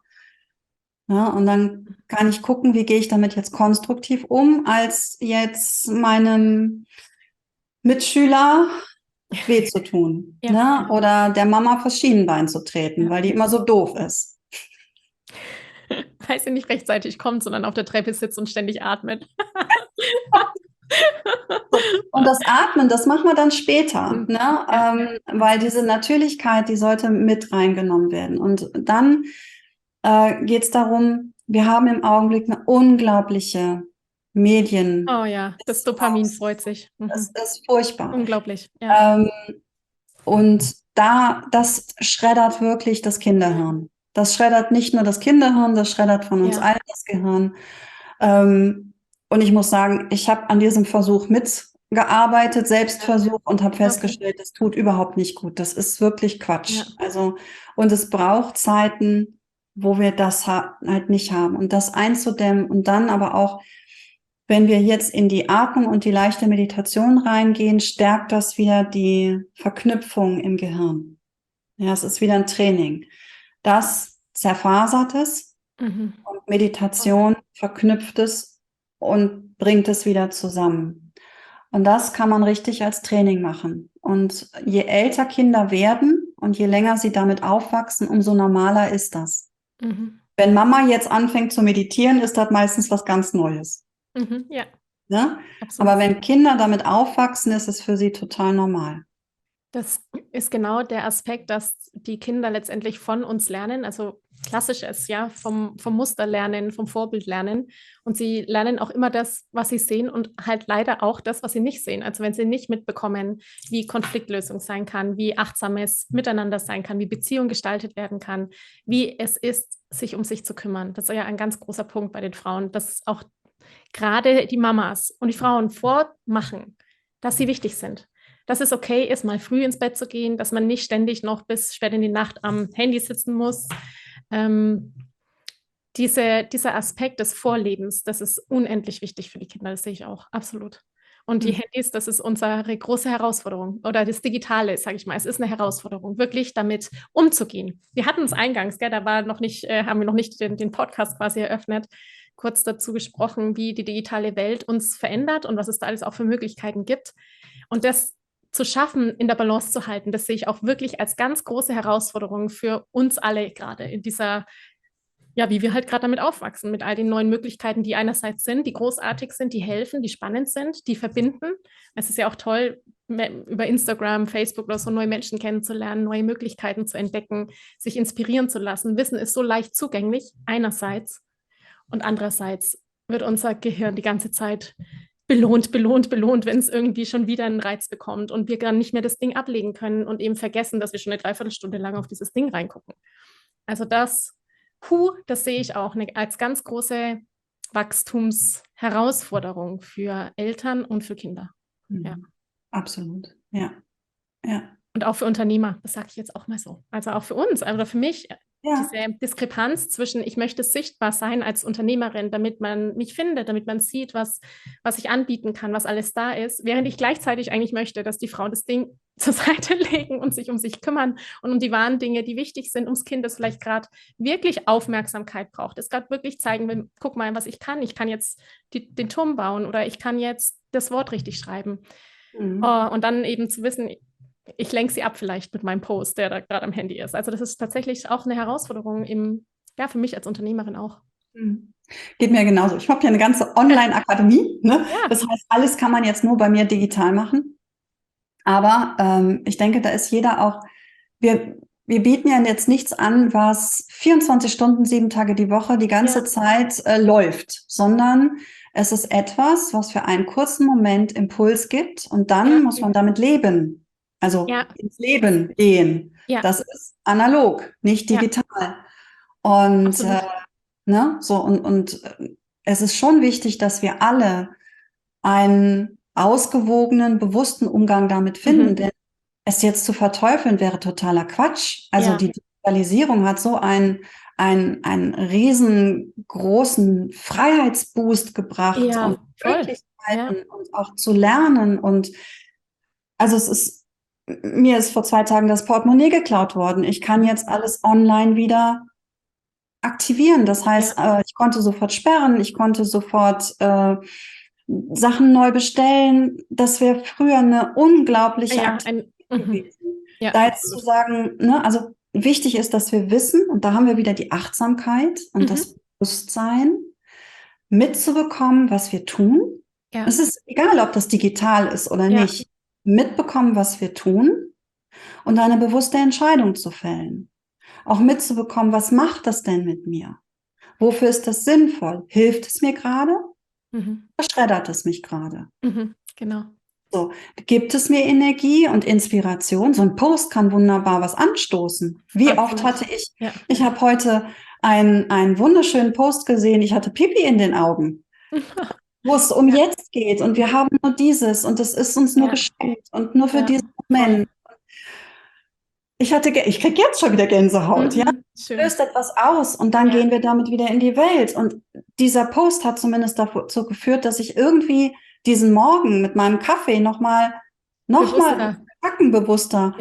Ja, und dann kann ich gucken, wie gehe ich damit jetzt konstruktiv um, als jetzt meinem Mitschüler weh zu tun. Ja, Ne? genau. Oder der Mama vors Schienenbein zu treten, Ja. weil die immer so doof ist. Weil sie nicht rechtzeitig kommt, sondern auf der Treppe sitzt und ständig atmet. Und das Atmen, das machen wir dann später, ne? Ja. Weil diese Natürlichkeit, die sollte mit reingenommen werden. Und dann geht es darum, wir haben im Augenblick eine unglaubliche Medien. Oh ja, das Dopamin freut sich. Das ist furchtbar. Unglaublich. Ja. Und das schreddert wirklich das Kinderhirn. Das schreddert nicht nur das Kinderhirn, das schreddert von uns allen das Gehirn. Und ich muss sagen, ich habe an diesem Versuch mitgearbeitet, Selbstversuch, und habe festgestellt, das tut überhaupt nicht gut. Das ist wirklich Quatsch. Ja. Also, und es braucht Zeiten, wo wir das halt nicht haben. Und das einzudämmen und dann aber auch, wenn wir jetzt in die Atmung und die leichte Meditation reingehen, stärkt das wieder die Verknüpfung im Gehirn. Ja, es ist wieder ein Training. Das zerfasert es und Meditation verknüpft es und bringt es wieder zusammen. Und das kann man richtig als Training machen. Und je älter Kinder werden und je länger sie damit aufwachsen, umso normaler ist das. Wenn Mama jetzt anfängt zu meditieren, ist das meistens was ganz Neues. Ja. Ne? Aber wenn Kinder damit aufwachsen, ist es für sie total normal. Das ist genau der Aspekt, dass die Kinder letztendlich von uns lernen, also klassisches, ja, vom Muster lernen, vom Vorbild lernen. Und sie lernen auch immer das, was sie sehen und halt leider auch das, was sie nicht sehen. Also wenn sie nicht mitbekommen, wie Konfliktlösung sein kann, wie achtsames Miteinander sein kann, wie Beziehung gestaltet werden kann, wie es ist, sich um sich zu kümmern. Das ist ja ein ganz großer Punkt bei den Frauen, dass auch gerade die Mamas und die Frauen vormachen, dass sie wichtig sind. Dass es okay ist, mal früh ins Bett zu gehen, dass man nicht ständig noch bis spät in die Nacht am Handy sitzen muss. Dieser Aspekt des Vorlebens, das ist unendlich wichtig für die Kinder, das sehe ich auch, absolut. Und die Handys, das ist unsere große Herausforderung. Oder das Digitale, sage ich mal, es ist eine Herausforderung, wirklich damit umzugehen. Wir hatten es eingangs, gell, da war noch nicht, haben wir noch nicht den Podcast quasi eröffnet, kurz dazu gesprochen, wie die digitale Welt uns verändert und was es da alles auch für Möglichkeiten gibt. Und das zu schaffen, in der Balance zu halten, das sehe ich auch wirklich als ganz große Herausforderung für uns alle gerade in dieser, ja, wie wir halt gerade damit aufwachsen, mit all den neuen Möglichkeiten, die einerseits sind, die großartig sind, die helfen, die spannend sind, die verbinden. Es ist ja auch toll, über Instagram, Facebook oder so neue Menschen kennenzulernen, neue Möglichkeiten zu entdecken, sich inspirieren zu lassen. Wissen ist so leicht zugänglich, einerseits. Und andererseits wird unser Gehirn die ganze Zeit belohnt, wenn es irgendwie schon wieder einen Reiz bekommt und wir dann nicht mehr das Ding ablegen können und eben vergessen, dass wir schon eine Dreiviertelstunde lang auf dieses Ding reingucken. Also das sehe ich auch als ganz große Wachstumsherausforderung für Eltern und für Kinder. Ja. Absolut, ja. Und auch für Unternehmer, das sage ich jetzt auch mal so. Also auch für uns, also für mich, diese Diskrepanz zwischen, ich möchte sichtbar sein als Unternehmerin, damit man mich findet, damit man sieht, was ich anbieten kann, was alles da ist, während ich gleichzeitig eigentlich möchte, dass die Frau das Ding zur Seite legen und sich um sich kümmern und um die wahren Dinge, die wichtig sind, ums Kind, das vielleicht gerade wirklich Aufmerksamkeit braucht, es gerade wirklich zeigen will, guck mal, was ich kann. Ich kann jetzt den Turm bauen oder ich kann jetzt das Wort richtig schreiben. Und dann eben zu wissen, ich lenke sie ab vielleicht mit meinem Post, der da gerade am Handy ist. Also das ist tatsächlich auch eine Herausforderung für mich als Unternehmerin auch. Geht mir genauso. Ich habe ja eine ganze Online-Akademie, ne? Ja. Das heißt, alles kann man jetzt nur bei mir digital machen. Aber ich denke, da ist jeder auch, wir bieten ja jetzt nichts an, was 24 Stunden, 7 Tage die Woche, die ganze Zeit läuft, sondern es ist etwas, was für einen kurzen Moment Impuls gibt und dann muss man damit leben. Also ins Leben gehen. Ja. Das ist analog, nicht digital. Und ne, so und es ist schon wichtig, dass wir alle einen ausgewogenen, bewussten Umgang damit finden, denn es jetzt zu verteufeln wäre totaler Quatsch. Also die Digitalisierung hat so einen riesengroßen Freiheitsboost gebracht und Möglichkeiten und auch zu lernen. Und also mir ist vor 2 Tagen das Portemonnaie geklaut worden. Ich kann jetzt alles online wieder aktivieren. Das heißt, ich konnte sofort sperren, ich konnte sofort Sachen neu bestellen. Das wäre früher eine unglaubliche Aktivität gewesen. Da jetzt zu sagen, ne, also wichtig ist, dass wir wissen, und da haben wir wieder die Achtsamkeit und das Bewusstsein, mitzubekommen, was wir tun. Es ist egal, ob das digital ist oder nicht. Mitbekommen, was wir tun und eine bewusste Entscheidung zu fällen. Auch mitzubekommen, was macht das denn mit mir? Wofür ist das sinnvoll? Hilft es mir gerade? Verschreddert es mich gerade? Genau. So, gibt es mir Energie und Inspiration? So ein Post kann wunderbar was anstoßen. Wie oft hatte ich habe heute einen wunderschönen Post gesehen, ich hatte Pipi in den Augen, wo es um jetzt geht und wir haben nur dieses und es ist uns nur geschenkt und nur für diesen Moment. Ich kriege jetzt schon wieder Gänsehaut, löst etwas aus und dann gehen wir damit wieder in die Welt. Und dieser Post hat zumindest dazu geführt, dass ich irgendwie diesen Morgen mit meinem Kaffee noch mal bewusster.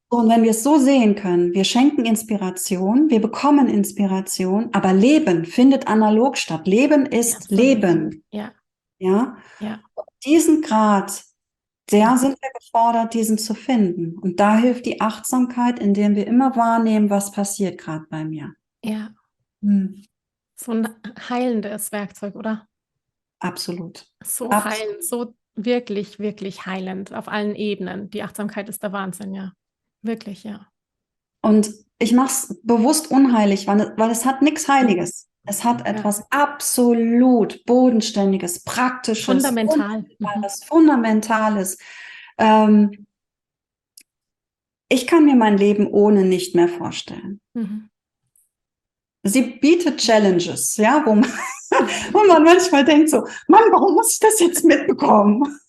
Und wenn wir es so sehen können, wir schenken Inspiration, wir bekommen Inspiration, aber Leben findet analog statt. Leben ist Leben. Diesen Grad, der sind wir gefordert, diesen zu finden. Und da hilft die Achtsamkeit, indem wir immer wahrnehmen, was passiert gerade bei mir. So ein heilendes Werkzeug, oder? Absolut. So heilend, so wirklich, wirklich heilend auf allen Ebenen. Die Achtsamkeit ist der Wahnsinn, wirklich, Und ich mache es bewusst unheilig, weil es hat nichts Heiliges. Es hat etwas absolut Bodenständiges, Praktisches, Fundamentales. Ich kann mir mein Leben ohne nicht mehr vorstellen. Sie bietet Challenges, wo man manchmal denkt so, Mann, warum muss ich das jetzt mitbekommen?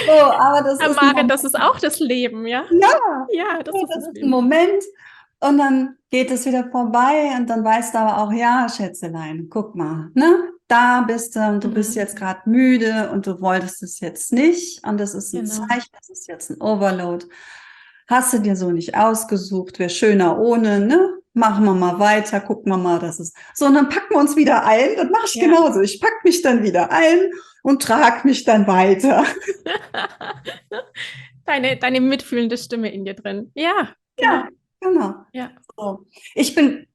Aber das ist auch das Leben, das ist ein Moment. Und dann geht es wieder vorbei und dann weißt du aber auch, Schätzelein, guck mal, ne? Da bist du und du bist jetzt gerade müde und du wolltest es jetzt nicht und das ist ein Zeichen, das ist jetzt ein Overload. Hast du dir so nicht ausgesucht, wäre schöner ohne, ne? Machen wir mal weiter, gucken wir mal, dass es so, und dann packen wir uns wieder ein, das mache ich genauso. Ich packe mich dann wieder ein und trage mich dann weiter. Deine mitfühlende Stimme in dir drin. Genau. So. Ich bin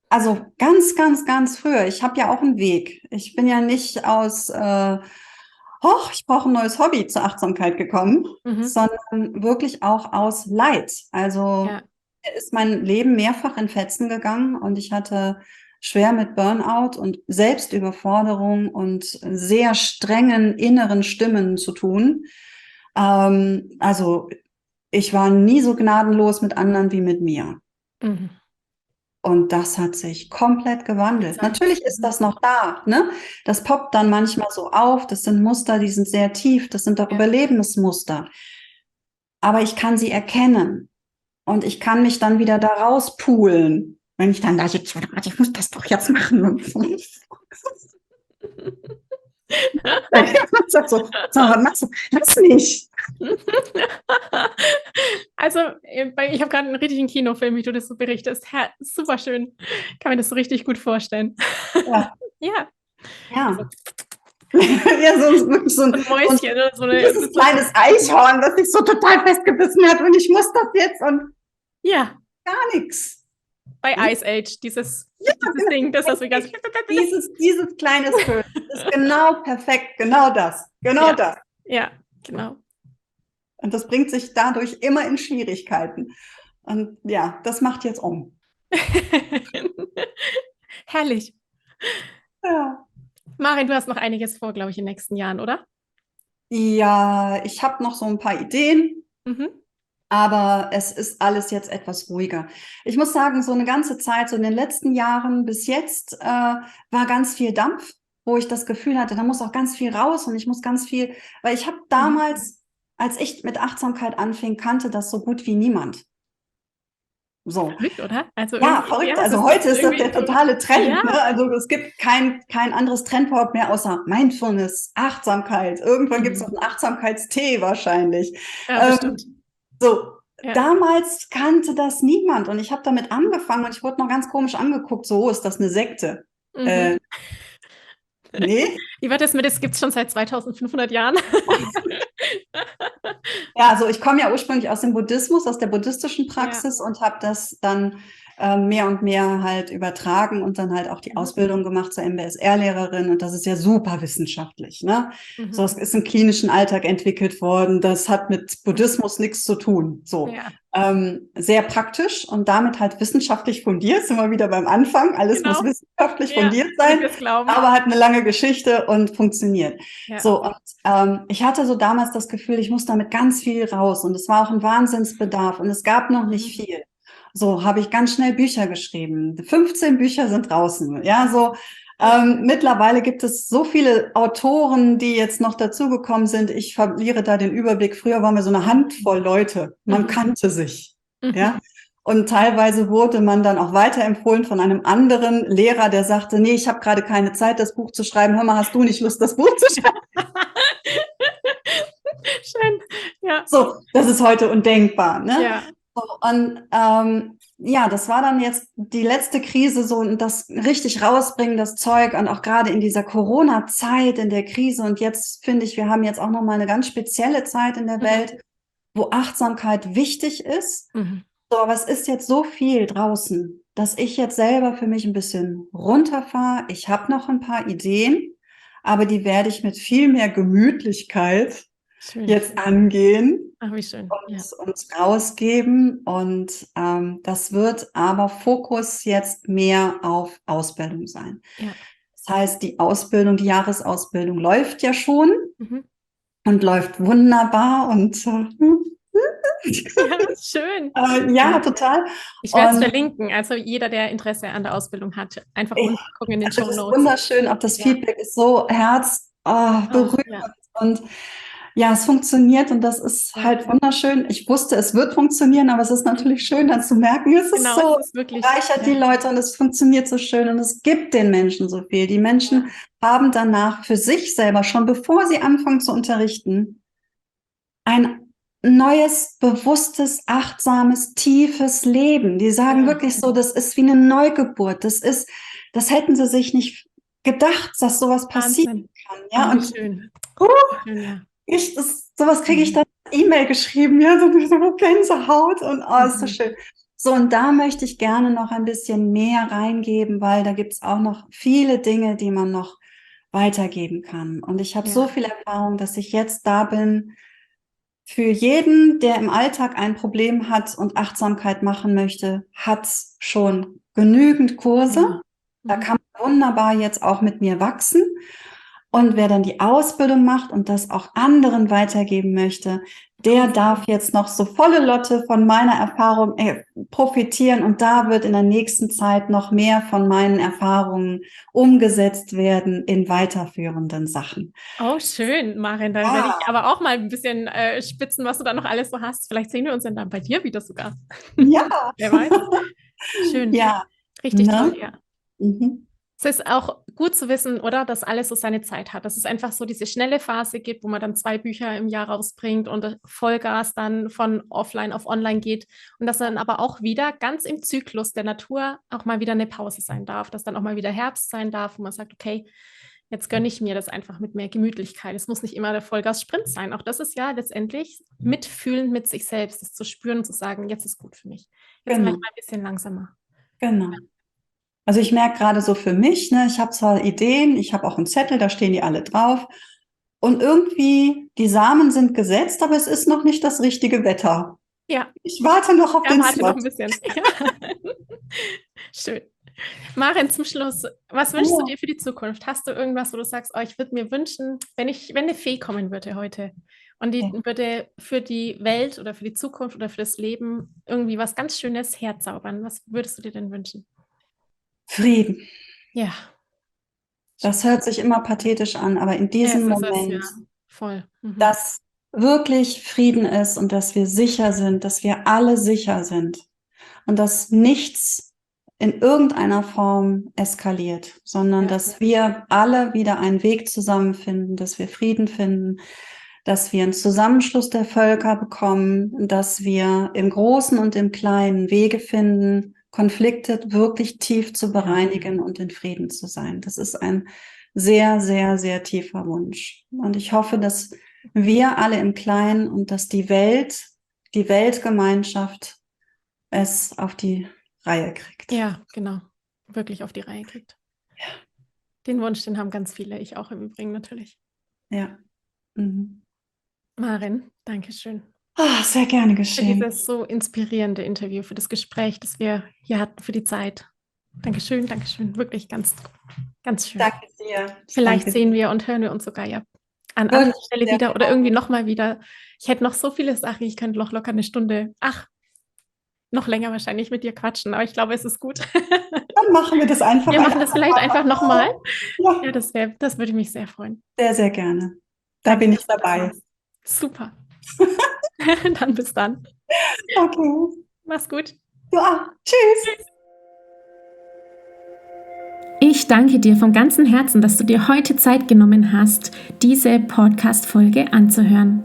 also ganz, ganz, ganz früher, ich habe ja auch einen Weg. Ich bin ja nicht aus, ich brauche ein neues Hobby zur Achtsamkeit gekommen, sondern wirklich auch aus Leid. Also ist mein Leben mehrfach in Fetzen gegangen und ich hatte schwer mit Burnout und Selbstüberforderung und sehr strengen inneren Stimmen zu tun. Also ich war nie so gnadenlos mit anderen wie mit mir. Und das hat sich komplett gewandelt. Natürlich ist das noch da, ne? Das poppt dann manchmal so auf. Das sind Muster, die sind sehr tief. Das sind auch Überlebensmuster. Aber ich kann sie erkennen. Und ich kann mich dann wieder da rauspulen. Wenn ich dann ich muss das doch jetzt machen. Dann sagt so, was machst du? Lass mich. Also, ich habe gerade einen richtigen Kinofilm, wie du das so berichtest. Super schön. Kann mir das so richtig gut vorstellen. Ja, Ja, ja. so Ja, wirklich ein Mäuschen oder so eine. dieses kleines Eichhorn, das sich so total festgebissen hat und ich muss das jetzt und Ja, gar nichts. bei Ne? Ice Age, dieses Ja, Ding, das so ganz. dieses kleine Föhn ist genau perfekt, genau das, genau Ja, das. ja, genau. Und das bringt sich dadurch immer in Schwierigkeiten. Und ja, das macht jetzt um. Herrlich. Ja, Marin, du hast noch einiges vor, glaube ich, in den nächsten Jahren, oder? ja, ich habe noch so ein paar Ideen, Mhm. aber es ist alles jetzt etwas ruhiger. Ich muss sagen, so eine ganze Zeit, so in den letzten Jahren bis jetzt, war ganz viel Dampf, wo ich das Gefühl hatte, da muss auch ganz viel raus und ich muss ganz viel, weil ich habe damals, als ich mit Achtsamkeit anfing, kannte das so gut wie niemand. So. Verrückt, oder? Also Ja, irgendwie, verrückt. ja, es Also ist heute ist das irgendwie der so, totale Trend. ja. Ne? Also es gibt kein anderes Trendwort mehr außer Mindfulness, Achtsamkeit. Irgendwann gibt es noch Mhm. einen Achtsamkeitstee wahrscheinlich. Ja, bestimmt. So, Ja. damals kannte das niemand und ich habe damit angefangen und ich wurde noch ganz komisch angeguckt. So, ist das eine Sekte? Mhm. Nee. Wie war das mit, das gibt es schon seit 2500 Jahren? Ja, also ich komme ja ursprünglich aus dem Buddhismus, aus der buddhistischen Ja. Praxis und habe das dann mehr und mehr halt übertragen und dann halt auch die Ausbildung gemacht zur MBSR-Lehrerin und das ist ja super wissenschaftlich, ne? So, es ist im klinischen Alltag entwickelt worden, das hat mit Buddhismus nichts zu tun, so. Ja, Sehr praktisch und damit halt wissenschaftlich fundiert, sind wir wieder beim Anfang, alles muss genau. wissenschaftlich Ja, fundiert damit sein, wir es glauben. aber hat eine lange Geschichte und funktioniert. Ja. So, und ich hatte so damals das Gefühl, ich muss damit ganz viel raus und es war auch ein Wahnsinnsbedarf und es gab noch nicht viel. So habe ich ganz schnell Bücher geschrieben. 15 Bücher sind draußen. Ja, so mittlerweile gibt es so viele Autoren, die jetzt noch dazugekommen sind. Ich verliere da den Überblick. Früher waren wir so eine Handvoll Leute. Man kannte sich. Ja. Und teilweise wurde man dann auch weiterempfohlen von einem anderen Lehrer, der sagte, nee, ich habe gerade keine Zeit, das Buch zu schreiben. Hör mal, hast du nicht Lust, das Buch zu schreiben? Schön. Ja. So, das ist heute undenkbar. Ne? Ja. So, und ja, das war dann jetzt die letzte Krise, so und das richtig rausbringen, das Zeug und auch gerade in dieser Corona-Zeit, in der Krise. Und jetzt finde ich, wir haben jetzt auch nochmal eine ganz spezielle Zeit in der Welt, wo Achtsamkeit wichtig ist. So, aber es ist jetzt so viel draußen, dass ich jetzt selber für mich ein bisschen runterfahre. Ich habe noch ein paar Ideen, aber die werde ich mit viel mehr Gemütlichkeit jetzt angehen. Ach, wie schön. Und rausgeben. Und das wird aber Fokus jetzt mehr auf Ausbildung sein. Ja. Das heißt, die Ausbildung, die Jahresausbildung läuft ja schon und läuft wunderbar und ja, schön. ja, total. Ich werde es verlinken. Also jeder, der Interesse an der Ausbildung hat, einfach unten gucken in den Also Shownotes. das ist wunderschön. Auch das Feedback ist so berührend und ja, es funktioniert und das ist halt wunderschön. Ich wusste, es wird funktionieren, aber es ist natürlich schön, dann zu merken, es ist so, es ist wirklich, bereichert die Leute und es funktioniert so schön und es gibt den Menschen so viel. Die Menschen haben danach für sich selber, schon bevor sie anfangen zu unterrichten, ein neues, bewusstes, achtsames, tiefes Leben. Die sagen wirklich so, das ist wie eine Neugeburt. Das hätten sie sich nicht gedacht, dass sowas passieren kann. Ja, und schön. sowas kriege ich dann E-Mail geschrieben, ja, so Gänsehaut und ist so schön. So, und da möchte ich gerne noch ein bisschen mehr reingeben, weil da gibt es auch noch viele Dinge, die man noch weitergeben kann. Und ich habe so viel Erfahrung, dass ich jetzt da bin, für jeden, der im Alltag ein Problem hat und Achtsamkeit machen möchte, hat schon genügend Kurse. Da kann man wunderbar jetzt auch mit mir wachsen. Und wer dann die Ausbildung macht und das auch anderen weitergeben möchte, der darf jetzt noch so volle Lotte von meiner Erfahrung profitieren. Und da wird in der nächsten Zeit noch mehr von meinen Erfahrungen umgesetzt werden in weiterführenden Sachen. Oh, schön, Marin. Dann werde ich aber auch mal ein bisschen spitzen, was du da noch alles so hast. Vielleicht sehen wir uns dann bei dir wieder sogar. Ja. Wer weiß. Schön. Ja. Richtig toll, ja. Es ist auch gut zu wissen, oder, dass alles so seine Zeit hat. Dass es einfach so diese schnelle Phase gibt, wo man dann 2 Bücher im Jahr rausbringt und Vollgas dann von offline auf online geht. Und dass dann aber auch wieder ganz im Zyklus der Natur auch mal wieder eine Pause sein darf. Dass dann auch mal wieder Herbst sein darf, wo man sagt, okay, jetzt gönne ich mir das einfach mit mehr Gemütlichkeit. Es muss nicht immer der Vollgas-Sprint sein. Auch das ist ja letztendlich mitfühlend mit sich selbst, das zu spüren und zu sagen, jetzt ist gut für mich. Jetzt mache ich Genau, mal ein bisschen langsamer. genau. Also ich merke gerade so für mich, ne, ich habe zwar Ideen, ich habe auch einen Zettel, da stehen die alle drauf. Und irgendwie, die Samen sind gesetzt, aber es ist noch nicht das richtige Wetter. Ja, Ich warte noch auf den warte noch ein Slot. bisschen. Ja. Schön. Maren, zum Schluss, was wünschst du Ja. dir für die Zukunft? Hast du irgendwas, wo du sagst, oh, ich würde mir wünschen, wenn eine Fee kommen würde heute und die Ja. würde für die Welt oder für die Zukunft oder für das Leben irgendwie was ganz Schönes herzaubern, was würdest du dir denn wünschen? Frieden. Ja, Das hört sich immer pathetisch an, aber in es diesem ist es, ja, Moment, voll. Mhm. dass wirklich Frieden ist und dass wir sicher sind, dass wir alle sicher sind und dass nichts in irgendeiner Form eskaliert, sondern Ja. dass wir alle wieder einen Weg zusammenfinden, dass wir Frieden finden, dass wir einen Zusammenschluss der Völker bekommen, dass wir im Großen und im Kleinen Wege finden, Konflikte wirklich tief zu bereinigen und in Frieden zu sein. Das ist ein sehr, sehr, sehr tiefer Wunsch. Und ich hoffe, dass wir alle im Kleinen und dass die Weltgemeinschaft es auf die Reihe kriegt. Ja, genau. Wirklich auf die Reihe kriegt. Ja. Den Wunsch, den haben ganz viele, ich auch im Übrigen natürlich. Ja. Mhm. Maren, danke schön. Sehr gerne Für geschehen. dieses so inspirierende Interview, für das Gespräch, das wir hier hatten, für die Zeit. Dankeschön, Dankeschön. Wirklich ganz, ganz schön. Danke dir. Vielleicht Danke sehen dir. wir und hören wir uns sogar ja an anderer Wirklich Stelle sehr wieder oder gerne. irgendwie nochmal wieder. Ich hätte noch so viele Sachen, ich könnte noch locker eine Stunde, noch länger wahrscheinlich mit dir quatschen, aber ich glaube, es ist gut. Dann machen wir das einfach. Wir machen das vielleicht einfach nochmal. Ja, Ja, das würde mich sehr freuen. sehr, sehr gerne. Da Danke, bin ich dass du das dabei. machst. Super. Dann bis dann. Okay. Mach's gut. Ja, tschüss. Ich danke dir von ganzem Herzen, dass du dir heute Zeit genommen hast, diese Podcast-Folge anzuhören.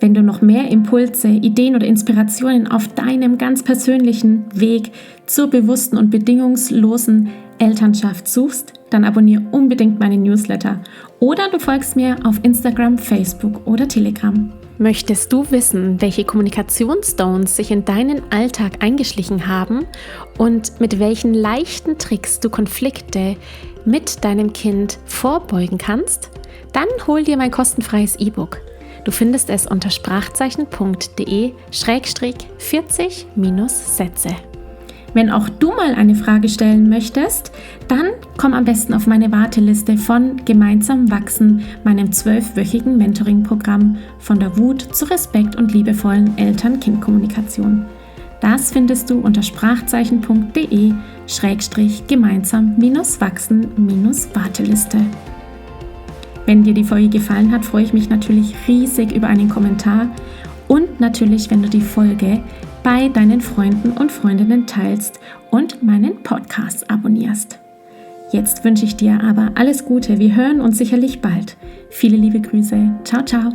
Wenn du noch mehr Impulse, Ideen oder Inspirationen auf deinem ganz persönlichen Weg zur bewussten und bedingungslosen Elternschaft suchst, dann abonniere unbedingt meine Newsletter oder du folgst mir auf Instagram, Facebook oder Telegram. Möchtest du wissen, welche Kommunikationsstones sich in deinen Alltag eingeschlichen haben und mit welchen leichten Tricks du Konflikte mit deinem Kind vorbeugen kannst? Dann hol dir mein kostenfreies E-Book. Du findest es unter sprachzeichen.de/40-Sätze. Wenn auch du mal eine Frage stellen möchtest, dann komm am besten auf meine Warteliste von Gemeinsam wachsen, meinem 12-wöchigen Mentoring-Programm von der Wut zu Respekt und liebevollen Eltern-Kind-Kommunikation. Das findest du unter sprachzeichen.de/gemeinsam-wachsen-Warteliste. Wenn dir die Folge gefallen hat, freue ich mich natürlich riesig über einen Kommentar und natürlich, wenn du die Folge bei deinen Freunden und Freundinnen teilst und meinen Podcast abonnierst. Jetzt wünsche ich dir aber alles Gute. Wir hören uns sicherlich bald. Viele liebe Grüße. Ciao, ciao.